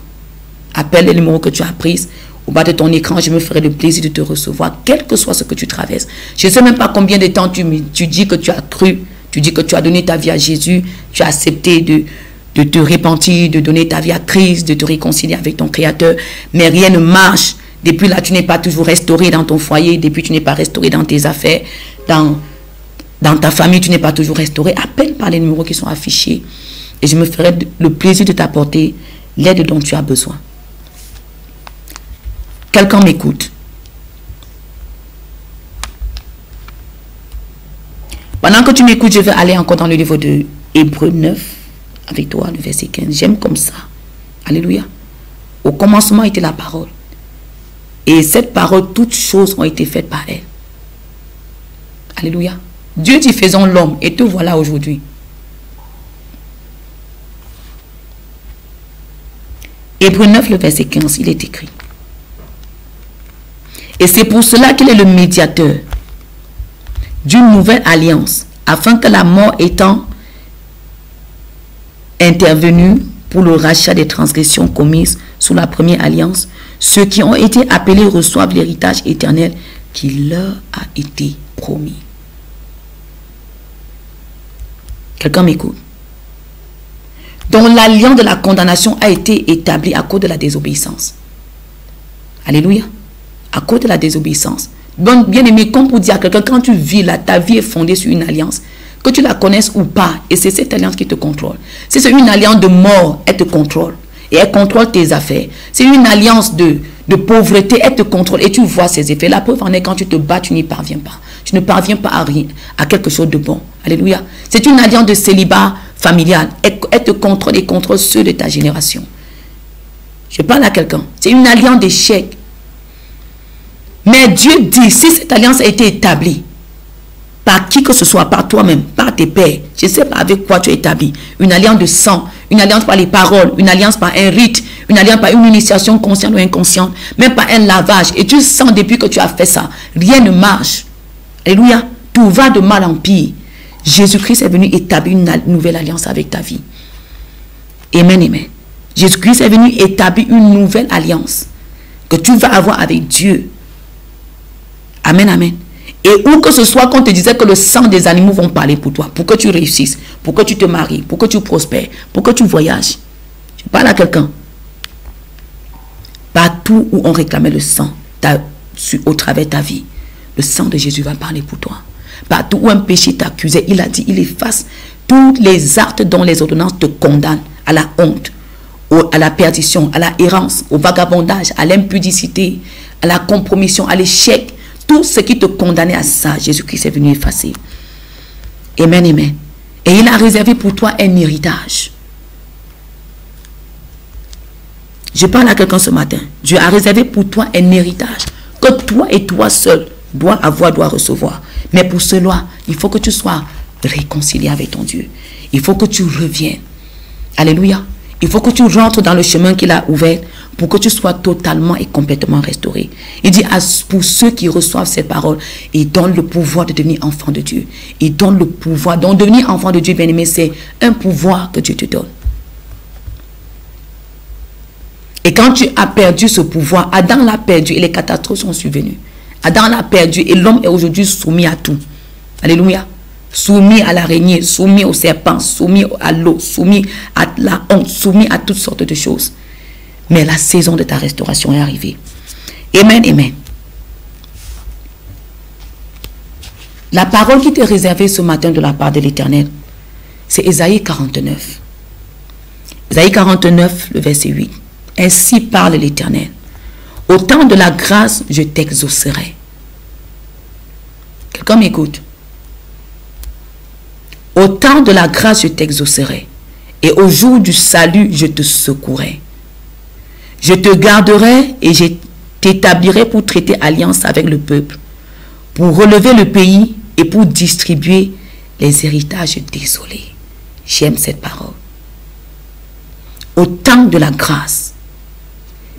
Appelle le numéro que tu as pris. Au bas de ton écran, je me ferai le plaisir de te recevoir, quel que soit ce que tu traverses. Je ne sais même pas combien de temps tu dis que tu as cru. Tu dis que tu as donné ta vie à Jésus. Tu as accepté de te repentir, de donner ta vie à Christ, de te réconcilier avec ton Créateur. Mais rien ne marche. Depuis là, tu n'es pas toujours restauré dans ton foyer. Depuis, tu n'es pas restauré dans tes affaires. Dans ta famille, tu n'es pas toujours restauré. Appelle par les numéros qui sont affichés. Et je me ferai le plaisir de t'apporter l'aide dont tu as besoin. Quelqu'un m'écoute. Pendant que tu m'écoutes, je vais aller encore dans le livre de Hébreux 9. Avec toi, le verset 15. J'aime comme ça. Alléluia. Au commencement était la parole. Et cette parole, toutes choses ont été faites par elle. Alléluia. Dieu dit, faisons l'homme. Et te voilà aujourd'hui. Hébreux 9, le verset 15, il est écrit. Et c'est pour cela qu'il est le médiateur d'une nouvelle alliance, afin que la mort étant intervenue pour le rachat des transgressions commises sous la première alliance, ceux qui ont été appelés reçoivent l'héritage éternel qui leur a été promis. Quelqu'un m'écoute? Donc l'alliance de la condamnation a été établie à cause de la désobéissance. Alléluia. À cause de la désobéissance. Donc, bien aimé, comme pour dire à quelqu'un, quand tu vis là, ta vie est fondée sur une alliance, que tu la connaisses ou pas, et c'est cette alliance qui te contrôle. Si c'est une alliance de mort, elle te contrôle. Et elle contrôle tes affaires. C'est une alliance de pauvreté, elle te contrôle. Et tu vois ses effets. La preuve en est quand tu te bats, tu n'y parviens pas. Tu ne parviens pas à rien, à quelque chose de bon. Alléluia. C'est une alliance de célibat familial. Elle te contrôle et contrôle ceux de ta génération. Je parle à quelqu'un. C'est une alliance d'échec. Mais Dieu dit, si cette alliance a été établie par qui que ce soit, par toi-même, par tes pères, je ne sais pas avec quoi tu as établi, une alliance de sang, une alliance par les paroles, une alliance par un rite, une alliance par une initiation consciente ou inconsciente, même par un lavage, et tu sens depuis que tu as fait ça, rien ne marche. Alléluia, tout va de mal en pire. Jésus-Christ est venu établir une nouvelle alliance avec ta vie. Amen, amen. Jésus-Christ est venu établir une nouvelle alliance que tu vas avoir avec Dieu. Amen, amen. Et où que ce soit qu'on te disait que le sang des animaux vont parler pour toi, pour que tu réussisses, pour que tu te maries, pour que tu prospères, pour que tu voyages. Je parle à quelqu'un. Partout où on réclamait le sang, au travers de ta vie, le sang de Jésus va parler pour toi. Partout où un péché t'accusait, il a dit, il efface tous les actes dont les ordonnances te condamnent à la honte, à la perdition, à la errance, au vagabondage, à l'impudicité, à la compromission, à l'échec. Tout ce qui te condamnait à ça, Jésus-Christ est venu effacer. Amen, amen. Et il a réservé pour toi un héritage. Je parle à quelqu'un ce matin. Dieu a réservé pour toi un héritage que toi et toi seul dois avoir, dois recevoir. Mais pour cela, il faut que tu sois réconcilié avec ton Dieu. Il faut que tu reviennes. Alléluia. Il faut que tu rentres dans le chemin qu'il a ouvert pour que tu sois totalement et complètement restauré. Il dit, pour ceux qui reçoivent cette parole, il donne le pouvoir de devenir enfant de Dieu. Il donne le pouvoir. Donc, devenir enfant de Dieu, bien-aimé, c'est un pouvoir que Dieu te donne. Et quand tu as perdu ce pouvoir, Adam l'a perdu et les catastrophes sont survenues. Adam l'a perdu et l'homme est aujourd'hui soumis à tout. Alléluia. Soumis à l'araignée, soumis au serpent, soumis à l'eau, soumis à la honte, soumis à toutes sortes de choses. Mais la saison de ta restauration est arrivée. Amen, amen. La parole qui t'est réservée ce matin de la part de l'Éternel, c'est Ésaïe 49. Ésaïe 49, le verset 8. Ainsi parle l'Éternel. Au temps de la grâce, je t'exaucerai. Quelqu'un m'écoute? Au temps de la grâce, je t'exaucerai. Et au jour du salut, je te secourrai. Je te garderai et je t'établirai pour traiter alliance avec le peuple, pour relever le pays et pour distribuer les héritages désolés. J'aime cette parole. Au temps de la grâce.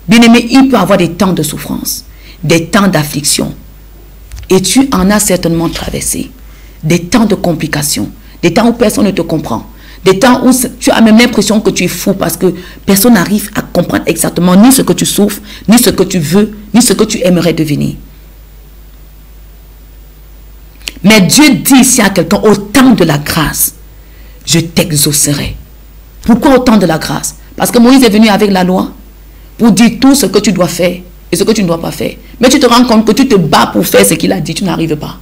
Bien-aimé, il peut y avoir des temps de souffrance, des temps d'affliction. Et tu en as certainement traversé. Des temps de complications, des temps où personne ne te comprend. Des temps où tu as même l'impression que tu es fou parce que personne n'arrive à comprendre exactement ni ce que tu souffres, ni ce que tu veux, ni ce que tu aimerais devenir. Mais Dieu dit ici à quelqu'un, au temps de la grâce, je t'exaucerai. Pourquoi au temps de la grâce? Parce que Moïse est venu avec la loi pour dire tout ce que tu dois faire et ce que tu ne dois pas faire. Mais tu te rends compte que tu te bats pour faire ce qu'il a dit, tu n'arrives pas.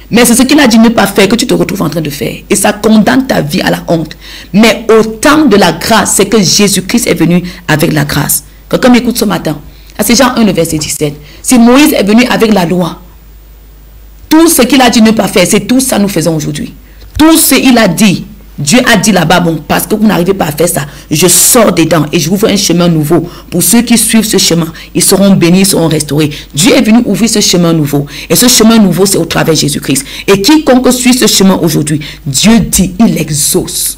Mais c'est ce qu'il a dit ne pas faire que tu te retrouves en train de faire. Et ça condamne ta vie à la honte. Mais au temps de la grâce, c'est que Jésus-Christ est venu avec la grâce. Quelqu'un m'écoute ce matin. C'est Jean 1, le verset 17. Si Moïse est venu avec la loi, tout ce qu'il a dit ne pas faire, c'est tout ça que nous faisons aujourd'hui. Tout ce qu'il a dit, Dieu a dit là-bas, bon, parce que vous n'arrivez pas à faire ça, je sors dedans et je ouvre un chemin nouveau. Pour ceux qui suivent ce chemin, ils seront bénis, ils seront restaurés. Dieu est venu ouvrir ce chemin nouveau. Et ce chemin nouveau, c'est au travers de Jésus-Christ. Et quiconque suit ce chemin aujourd'hui, Dieu dit, il exauce.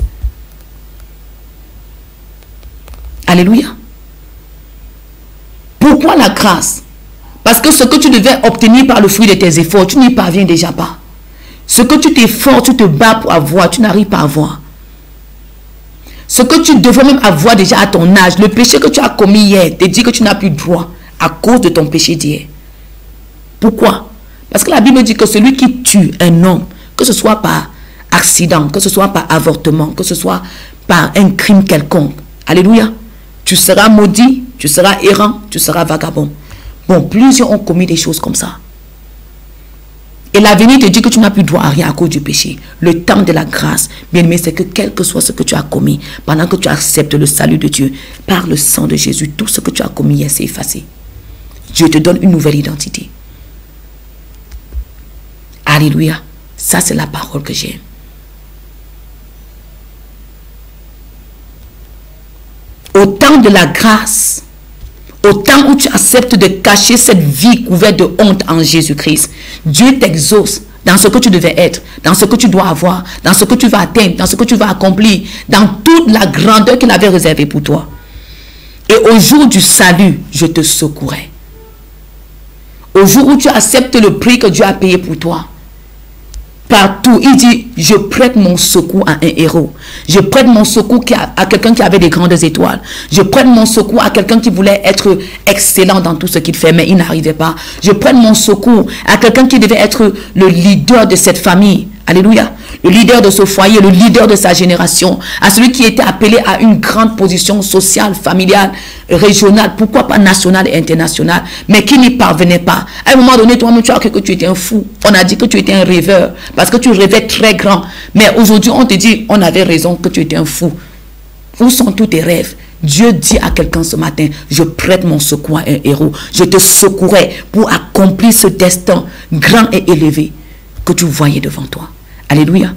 Alléluia. Pourquoi la grâce? Parce que ce que tu devais obtenir par le fruit de tes efforts, tu n'y parviens déjà pas. Ce que tu t'efforces, tu te bats pour avoir, tu n'arrives pas à avoir. Ce que tu devrais même avoir déjà à ton âge, le péché que tu as commis hier, te dit que tu n'as plus droit à cause de ton péché d'hier. Pourquoi? Parce que la Bible dit que celui qui tue un homme, que ce soit par accident, que ce soit par avortement, que ce soit par un crime quelconque, alléluia, tu seras maudit, tu seras errant, tu seras vagabond. Bon, plusieurs ont commis des choses comme ça. Et l'avenir te dit que tu n'as plus droit à rien à cause du péché. Le temps de la grâce, bien aimé, c'est que quel que soit ce que tu as commis, pendant que tu acceptes le salut de Dieu, par le sang de Jésus, tout ce que tu as commis hier, c'est effacé. Dieu te donne une nouvelle identité. Alléluia. Ça, c'est la parole que j'aime. Au temps de la grâce, au temps où tu acceptes de cacher cette vie couverte de honte en Jésus-Christ, Dieu t'exauce dans ce que tu devais être, dans ce que tu dois avoir, dans ce que tu vas atteindre, dans ce que tu vas accomplir, dans toute la grandeur qu'il avait réservée pour toi. Et au jour du salut, je te secourrai. Au jour où tu acceptes le prix que Dieu a payé pour toi, Partout, il dit, je prête mon secours à un héros. Je prête mon secours à quelqu'un qui avait des grandes étoiles. Je prête mon secours à quelqu'un qui voulait être excellent dans tout ce qu'il fait, mais il n'arrivait pas. Je prête mon secours à quelqu'un qui devait être le leader de cette famille. Alléluia. Le leader de ce foyer, le leader de sa génération, à celui qui était appelé à une grande position sociale, familiale, régionale, pourquoi pas nationale et internationale, mais qui n'y parvenait pas. À un moment donné, toi-même, tu as cru que tu étais un fou. On a dit que tu étais un rêveur, parce que tu rêvais très grand. Mais aujourd'hui, on te dit, on avait raison que tu étais un fou. Où sont tous tes rêves? Dieu dit à quelqu'un ce matin, je prête mon secours à un héros. Je te secourais pour accomplir ce destin grand et élevé que tu voyais devant toi. Alléluia.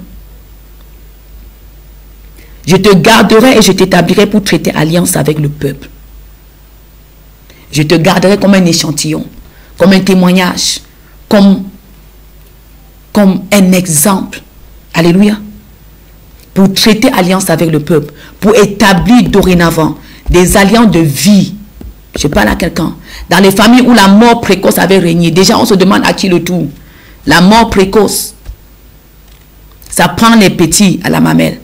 Je te garderai et je t'établirai pour traiter alliance avec le peuple. Je te garderai comme un échantillon, comme un témoignage, comme un exemple. Alléluia. Pour traiter alliance avec le peuple, pour établir dorénavant des alliances de vie. Je parle à quelqu'un. Dans les familles où la mort précoce avait régné, déjà on se demande à qui le tour. La mort précoce. Ça prend les petits à la mamelle.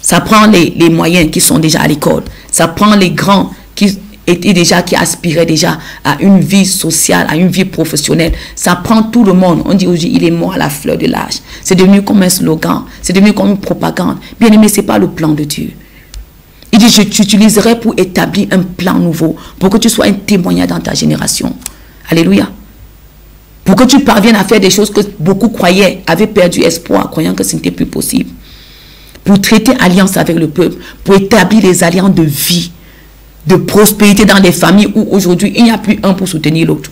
Ça prend les moyens qui sont déjà à l'école. Ça prend les grands qui aspiraient déjà à une vie sociale, à une vie professionnelle. Ça prend tout le monde. On dit aujourd'hui, il est mort à la fleur de l'âge. C'est devenu comme un slogan. C'est devenu comme une propagande. Bien aimé, ce n'est pas le plan de Dieu. Il dit, je t'utiliserai pour établir un plan nouveau, pour que tu sois un témoignage dans ta génération. Alléluia. Pour que tu parviennes à faire des choses que beaucoup croyaient, avaient perdu espoir, croyant que ce n'était plus possible. Pour traiter alliance avec le peuple, pour établir des alliances de vie, de prospérité dans des familles où aujourd'hui il n'y a plus un pour soutenir l'autre.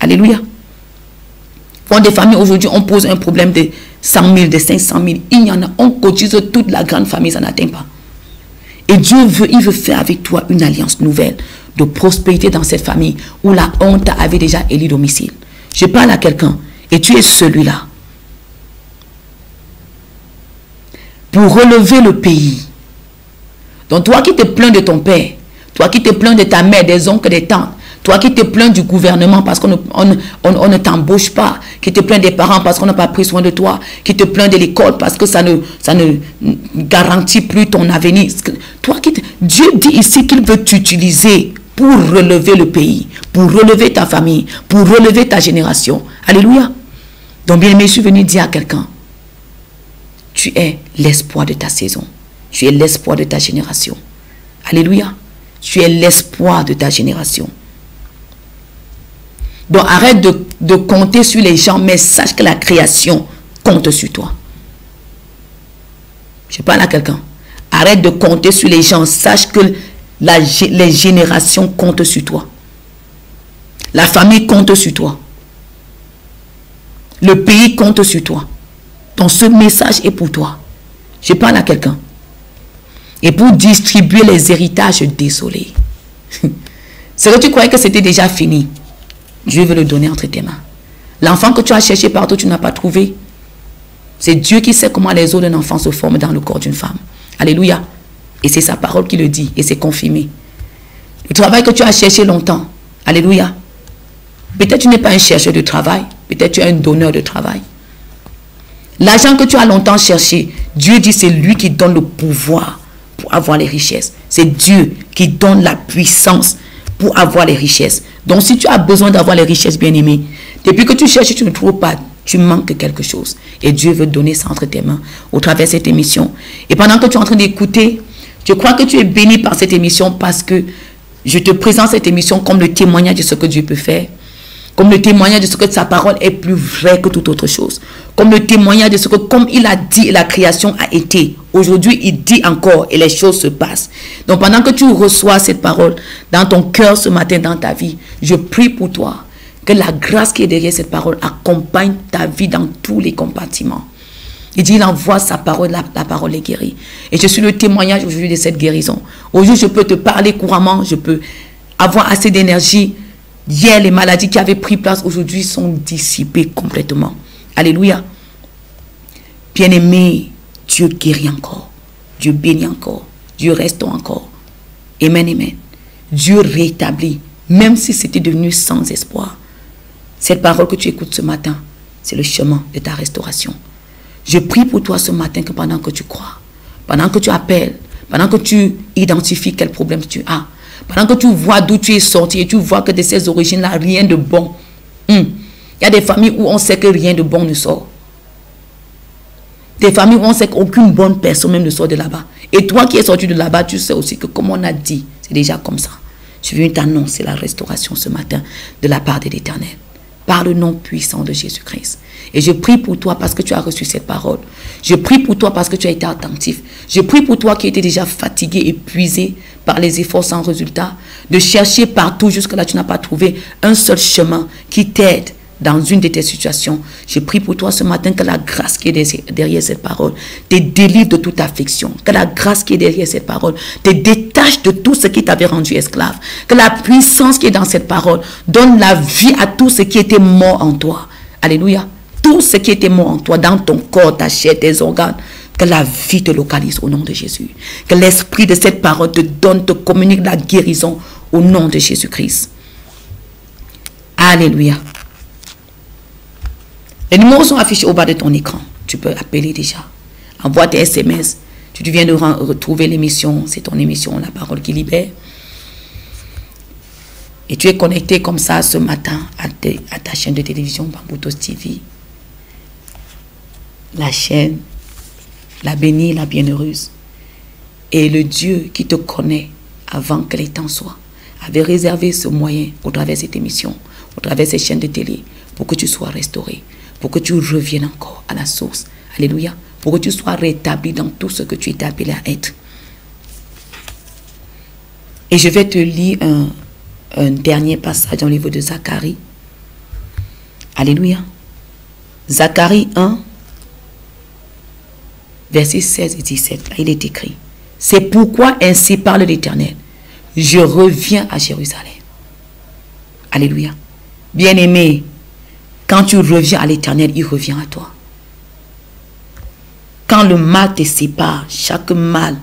Alléluia. Dans des familles aujourd'hui, on pose un problème de 100 000, de 500 000. Il y en a, on cotise toute la grande famille, ça n'atteint pas. Et Dieu il veut faire avec toi une alliance nouvelle de prospérité dans cette famille où la honte avait déjà élu domicile. Je parle à quelqu'un et tu es celui-là. Pour relever le pays. Donc toi qui te plains de ton père, toi qui te plains de ta mère, des oncles, des tantes, toi qui te plains du gouvernement parce qu'on ne t'embauche pas, qui te plains des parents parce qu'on n'a pas pris soin de toi, qui te plains de l'école parce que ça ne garantit plus ton avenir. Dieu dit ici qu'il veut t'utiliser pour relever le pays, pour relever ta famille, pour relever ta génération. Alléluia. Donc bien aimé, je suis venu dire à quelqu'un, tu es l'espoir de ta saison. Tu es l'espoir de ta génération. Alléluia. Tu es l'espoir de ta génération. Donc arrête de compter sur les gens, mais sache que la création compte sur toi. Je parle à quelqu'un. Arrête de compter sur les gens, sache que les générations comptent sur toi. La famille compte sur toi. Le pays compte sur toi. Donc ce message est pour toi. Je parle à quelqu'un. Et pour distribuer les héritages désolés. C'est que tu croyais que c'était déjà fini. Dieu veut le donner entre tes mains. L'enfant que tu as cherché partout, tu n'as pas trouvé. C'est Dieu qui sait comment les os d'un enfant se forment dans le corps d'une femme. Alléluia. Et c'est sa parole qui le dit. Et c'est confirmé. Le travail que tu as cherché longtemps. Alléluia. Peut-être tu n'es pas un chercheur de travail. Peut-être tu es un donneur de travail. L'argent que tu as longtemps cherché, Dieu dit c'est lui qui donne le pouvoir pour avoir les richesses. C'est Dieu qui donne la puissance pour avoir les richesses. Donc si tu as besoin d'avoir les richesses, bien-aimé, depuis que tu cherches, tu ne trouves pas, tu manques quelque chose. Et Dieu veut donner ça entre tes mains au travers de cette émission. Et pendant que tu es en train d'écouter, je crois que tu es béni par cette émission parce que je te présente cette émission comme le témoignage de ce que Dieu peut faire. Comme le témoignage de ce que sa parole est plus vraie que toute autre chose. Comme le témoignage de ce que, comme il a dit, la création a été. Aujourd'hui, il dit encore et les choses se passent. Donc, pendant que tu reçois cette parole dans ton cœur ce matin, dans ta vie, je prie pour toi que la grâce qui est derrière cette parole accompagne ta vie dans tous les compartiments. Il dit, il envoie sa parole, la parole est guérie. Et je suis le témoignage aujourd'hui de cette guérison. Aujourd'hui, je peux te parler couramment, je peux avoir assez d'énergie. Hier, les maladies qui avaient pris place aujourd'hui sont dissipées complètement. Alléluia. Bien-aimé, Dieu guérit encore. Dieu bénit encore. Dieu restaure encore. Amen, amen. Dieu rétablit, même si c'était devenu sans espoir. Cette parole que tu écoutes ce matin, c'est le chemin de ta restauration. Je prie pour toi ce matin que pendant que tu crois, pendant que tu appelles, pendant que tu identifies quel problème tu as, pendant que tu vois d'où tu es sorti et tu vois que de ces origines-là, rien de bon. Il y a des familles où on sait que rien de bon ne sort. Des familles où on sait qu'aucune bonne personne même ne sort de là-bas. Et toi qui es sorti de là-bas, tu sais aussi que comme on a dit, c'est déjà comme ça. Je viens t'annoncer la restauration ce matin de la part de l'Éternel, par le nom puissant de Jésus-Christ. Et je prie pour toi parce que tu as reçu cette parole. Je prie pour toi parce que tu as été attentif. Je prie pour toi qui étais déjà fatigué, épuisé par les efforts sans résultat, de chercher partout jusque-là tu n'as pas trouvé un seul chemin qui t'aide dans une de tes situations. Je prie pour toi ce matin que la grâce qui est derrière cette parole te délivre de toute affliction. Que la grâce qui est derrière cette parole te détache de tout ce qui t'avait rendu esclave. Que la puissance qui est dans cette parole donne la vie à tout ce qui était mort en toi. Alléluia. Tout ce qui était mort en toi, dans ton corps, ta chair, tes organes. Que la vie te localise au nom de Jésus. Que l'esprit de cette parole te donne, te communique la guérison au nom de Jésus-Christ. Alléluia. Les numéros sont affichés au bas de ton écran. Tu peux appeler déjà. Envoie tes SMS. Tu viens de retrouver l'émission. C'est ton émission, La Parole qui libère. Et tu es connecté comme ça ce matin à ta chaîne de télévision Bamboutos TV. La chaîne, la bénie, la bienheureuse. Et le Dieu qui te connaît avant que les temps soient avait réservé ce moyen au travers de cette émission, au travers de cette chaîne de télé, pour que tu sois restauré, pour que tu reviennes encore à la source. Alléluia. Pour que tu sois rétabli dans tout ce que tu étais appelé à être. Et je vais te lire un dernier passage dans le livre de Zacharie. Alléluia. Zacharie 1, versets 16 et 17. Là, il est écrit. C'est pourquoi ainsi parle l'Éternel. Je reviens à Jérusalem. Alléluia. Bien-aimé, quand tu reviens à l'Éternel, il revient à toi. Quand le mal te sépare, chaque mal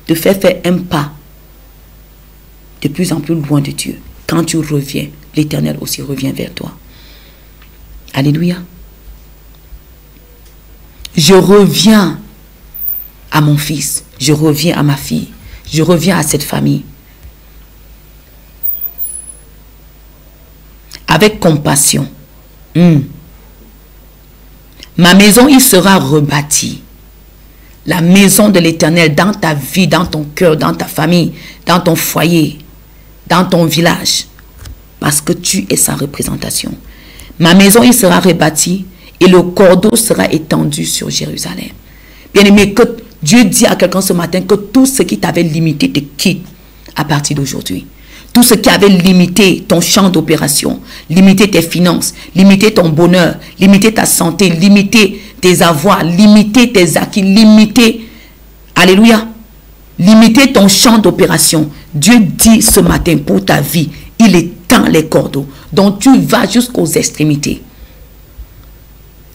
te fait faire un pas de plus en plus loin de Dieu. Quand tu reviens, l'Éternel aussi revient vers toi. Alléluia. Je reviens à mon fils. Je reviens à ma fille. Je reviens à cette famille. Avec compassion. Ma maison, il sera rebâtie. La maison de l'Éternel dans ta vie, dans ton cœur, dans ta famille, dans ton foyer, dans ton village. Parce que tu es sa représentation. Ma maison, il sera rebâtie et le cordeau sera étendu sur Jérusalem. Bien-aimé, que Dieu dit à quelqu'un ce matin que tout ce qui t'avait limité te quitte à partir d'aujourd'hui. Tout ce qui avait limité ton champ d'opération, limité tes finances, limité ton bonheur, limité ta santé, limité tes avoirs, limité tes acquis, limité, alléluia, limité ton champ d'opération. Dieu dit ce matin pour ta vie, il étend les cordeaux, dont tu vas jusqu'aux extrémités.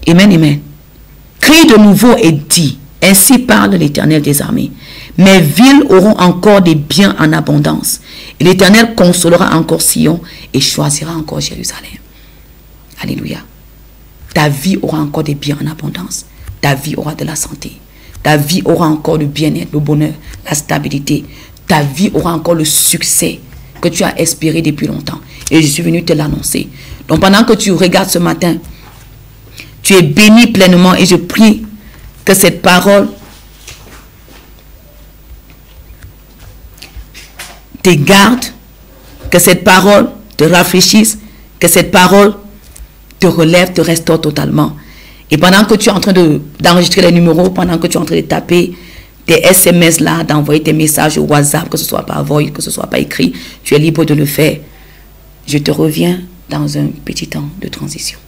Amen, amen. Crie de nouveau et dis, ainsi parle l'Éternel des armées. Mes villes auront encore des biens en abondance. Et l'Éternel consolera encore Sion et choisira encore Jérusalem. Alléluia. Ta vie aura encore des biens en abondance. Ta vie aura de la santé. Ta vie aura encore le bien-être, le bonheur, la stabilité. Ta vie aura encore le succès que tu as espéré depuis longtemps. Et je suis venu te l'annoncer. Donc pendant que tu regardes ce matin, tu es béni pleinement et je prie que cette parole te garde, que cette parole te rafraîchisse, que cette parole te relève, te restaure totalement. Et pendant que tu es en train d'enregistrer les numéros, pendant que tu es en train de taper tes SMS là, d'envoyer tes messages au WhatsApp, que ce soit par voix, que ce soit par écrit, tu es libre de le faire. Je te reviens dans un petit temps de transition.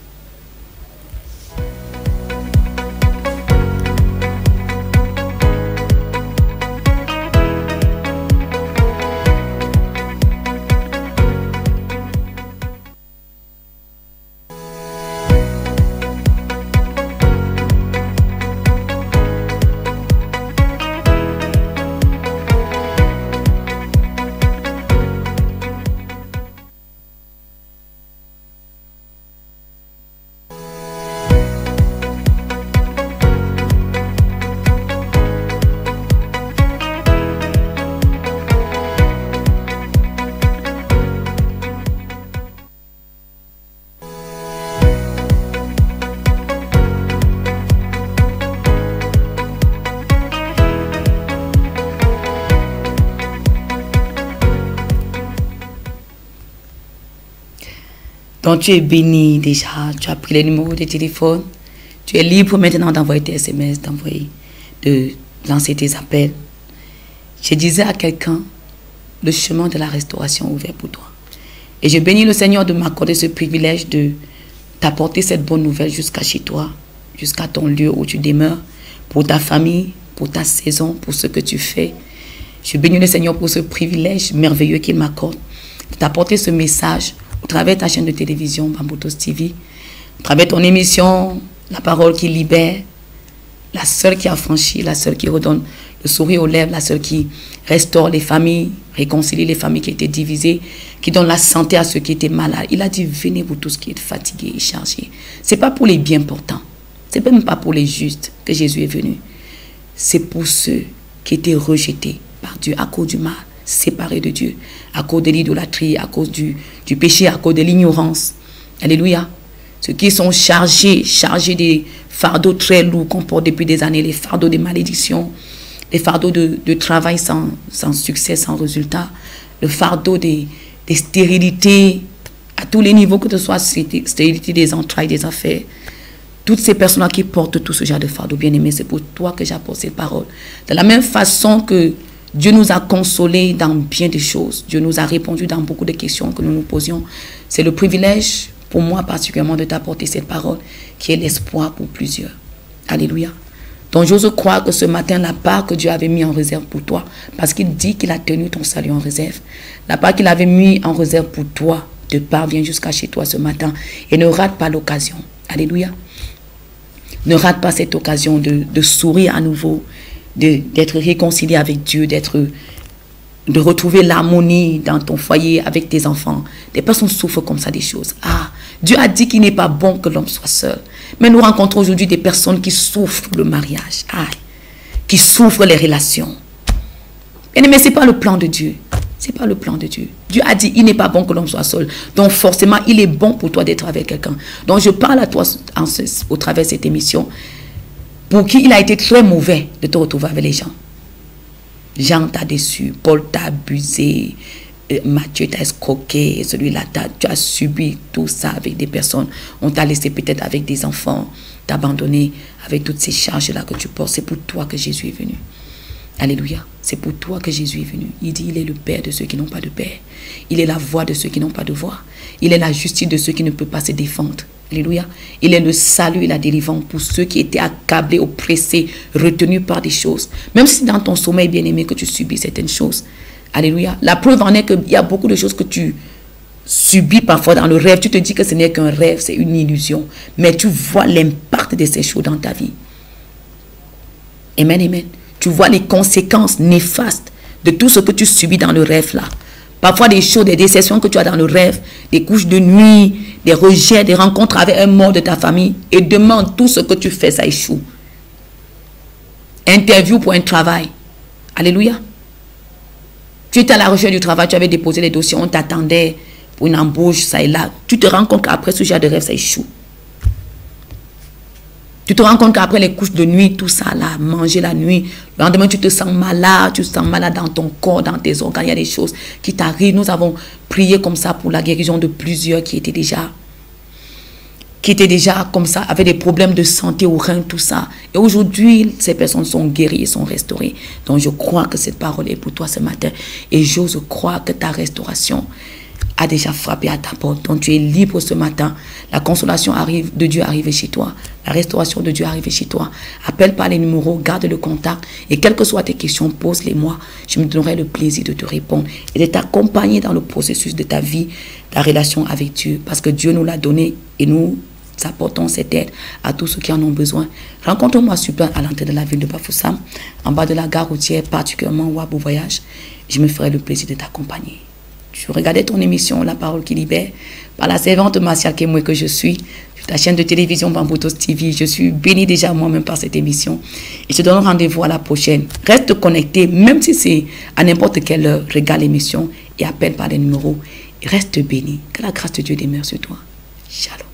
Donc tu es béni déjà, tu as pris les numéros de téléphone, tu es libre maintenant d'envoyer tes SMS, de lancer tes appels. Je disais à quelqu'un, le chemin de la restauration est ouvert pour toi. Et je bénis le Seigneur de m'accorder ce privilège de t'apporter cette bonne nouvelle jusqu'à chez toi, jusqu'à ton lieu où tu demeures, pour ta famille, pour ta saison, pour ce que tu fais. Je bénis le Seigneur pour ce privilège merveilleux qu'il m'accorde, de t'apporter ce message au travers de ta chaîne de télévision, Bambutos TV, au travers de ton émission, La Parole qui libère, la seule qui a franchi, la seule qui redonne le sourire aux lèvres, la seule qui restaure les familles, réconcilie les familles qui étaient divisées, qui donne la santé à ceux qui étaient malades. Il a dit, venez vous tous qui êtes fatigués et chargés. Ce n'est pas pour les bien portants, ce n'est même pas pour les justes que Jésus est venu. C'est pour ceux qui étaient rejetés par Dieu à cause du mal, séparés de Dieu, à cause de l'idolâtrie, à cause du péché, à cause de l'ignorance. Alléluia. Ceux qui sont chargés des fardeaux très lourds qu'on porte depuis des années, les fardeaux de malédiction, les fardeaux de travail sans succès, sans résultat, le fardeau des stérilités à tous les niveaux, que ce soit stérilité des entrailles, des affaires. Toutes ces personnes-là qui portent tout ce genre de fardeau, bien-aimé, c'est pour toi que j'apporte cette parole. De la même façon que Dieu nous a consolés dans bien des choses, Dieu nous a répondu dans beaucoup de questions que nous nous posions. C'est le privilège pour moi particulièrement de t'apporter cette parole qui est l'espoir pour plusieurs. Alléluia. Donc j'ose croire que ce matin, la part que Dieu avait mis en réserve pour toi, parce qu'il dit qu'il a tenu ton salut en réserve, la part qu'il avait mis en réserve pour toi te parvient jusqu'à chez toi ce matin et ne rate pas l'occasion. Alléluia. Ne rate pas cette occasion de sourire à nouveau, d'être réconcilié avec Dieu, de retrouver l'harmonie dans ton foyer avec tes enfants. Des personnes souffrent comme ça des choses. Ah, Dieu a dit qu'il n'est pas bon que l'homme soit seul. Mais nous rencontrons aujourd'hui des personnes qui souffrent le mariage, qui souffrent les relations. Mais ce n'est pas le plan de Dieu. Ce n'est pas le plan de Dieu. Dieu a dit, il n'est pas bon que l'homme soit seul. Donc forcément, il est bon pour toi d'être avec quelqu'un. Donc je parle à toi au travers de cette émission, pour qui il a été très mauvais de te retrouver avec les gens. Jean t'a déçu, Paul t'a abusé, Matthieu t'a escroqué, celui-là, tu as subi tout ça avec des personnes. On t'a laissé peut-être avec des enfants, t'a abandonné avec toutes ces charges-là que tu portes. C'est pour toi que Jésus est venu. Alléluia. C'est pour toi que Jésus est venu. Il dit, il est le Père de ceux qui n'ont pas de Père. Il est la voix de ceux qui n'ont pas de voix. Il est la justice de ceux qui ne peuvent pas se défendre. Alléluia. Il est le salut et la délivrance pour ceux qui étaient accablés, oppressés, retenus par des choses. Même si dans ton sommeil bien-aimé que tu subis certaines choses. Alléluia. La preuve en est qu'il y a beaucoup de choses que tu subis parfois dans le rêve. Tu te dis que ce n'est qu'un rêve, c'est une illusion. Mais tu vois l'impact de ces choses dans ta vie. Amen, amen. Tu vois les conséquences néfastes de tout ce que tu subis dans le rêve là. Parfois des choses, des déceptions que tu as dans le rêve, des couches de nuit, des rejets, des rencontres avec un mort de ta famille. Et demande tout ce que tu fais, ça échoue. Interview pour un travail. Alléluia. Tu étais à la recherche du travail, tu avais déposé les dossiers, on t'attendait pour une embauche, ça et là. Tu te rends compte qu'après ce genre de rêve, ça échoue. Tu te rends compte qu'après les couches de nuit, tout ça là, manger la nuit, le lendemain tu te sens malade, dans ton corps, dans tes organes, il y a des choses qui t'arrivent. Nous avons prié comme ça pour la guérison de plusieurs qui étaient déjà comme ça, avec des problèmes de santé au rein, tout ça. Et aujourd'hui, ces personnes sont guéries et sont restaurées. Donc je crois que cette parole est pour toi ce matin. Et j'ose croire que ta restauration a déjà frappé à ta porte. Donc tu es libre ce matin. La consolation de Dieu arrive chez toi. La restauration de Dieu arrive chez toi. Appelle par les numéros, garde le contact. Et quelles que soient tes questions, pose-les-moi. Je me donnerai le plaisir de te répondre et de t'accompagner dans le processus de ta vie, ta relation avec Dieu. Parce que Dieu nous l'a donné et nous apportons cette aide à tous ceux qui en ont besoin. Rencontre-moi super à l'entrée de la ville de Bafoussam, en bas de la gare routière, particulièrement Wabou Voyage. Je me ferai le plaisir de t'accompagner. Tu regardais ton émission La Parole qui libère par la servante Martial Kemoui que je suis sur ta chaîne de télévision Bambutos TV. Je suis bénie déjà moi-même par cette émission et je te donne rendez-vous à la prochaine. Reste connecté, même si c'est à n'importe quelle heure, regarde l'émission et appelle par les numéros. Et reste béni. Que la grâce de Dieu demeure sur toi. Shalom.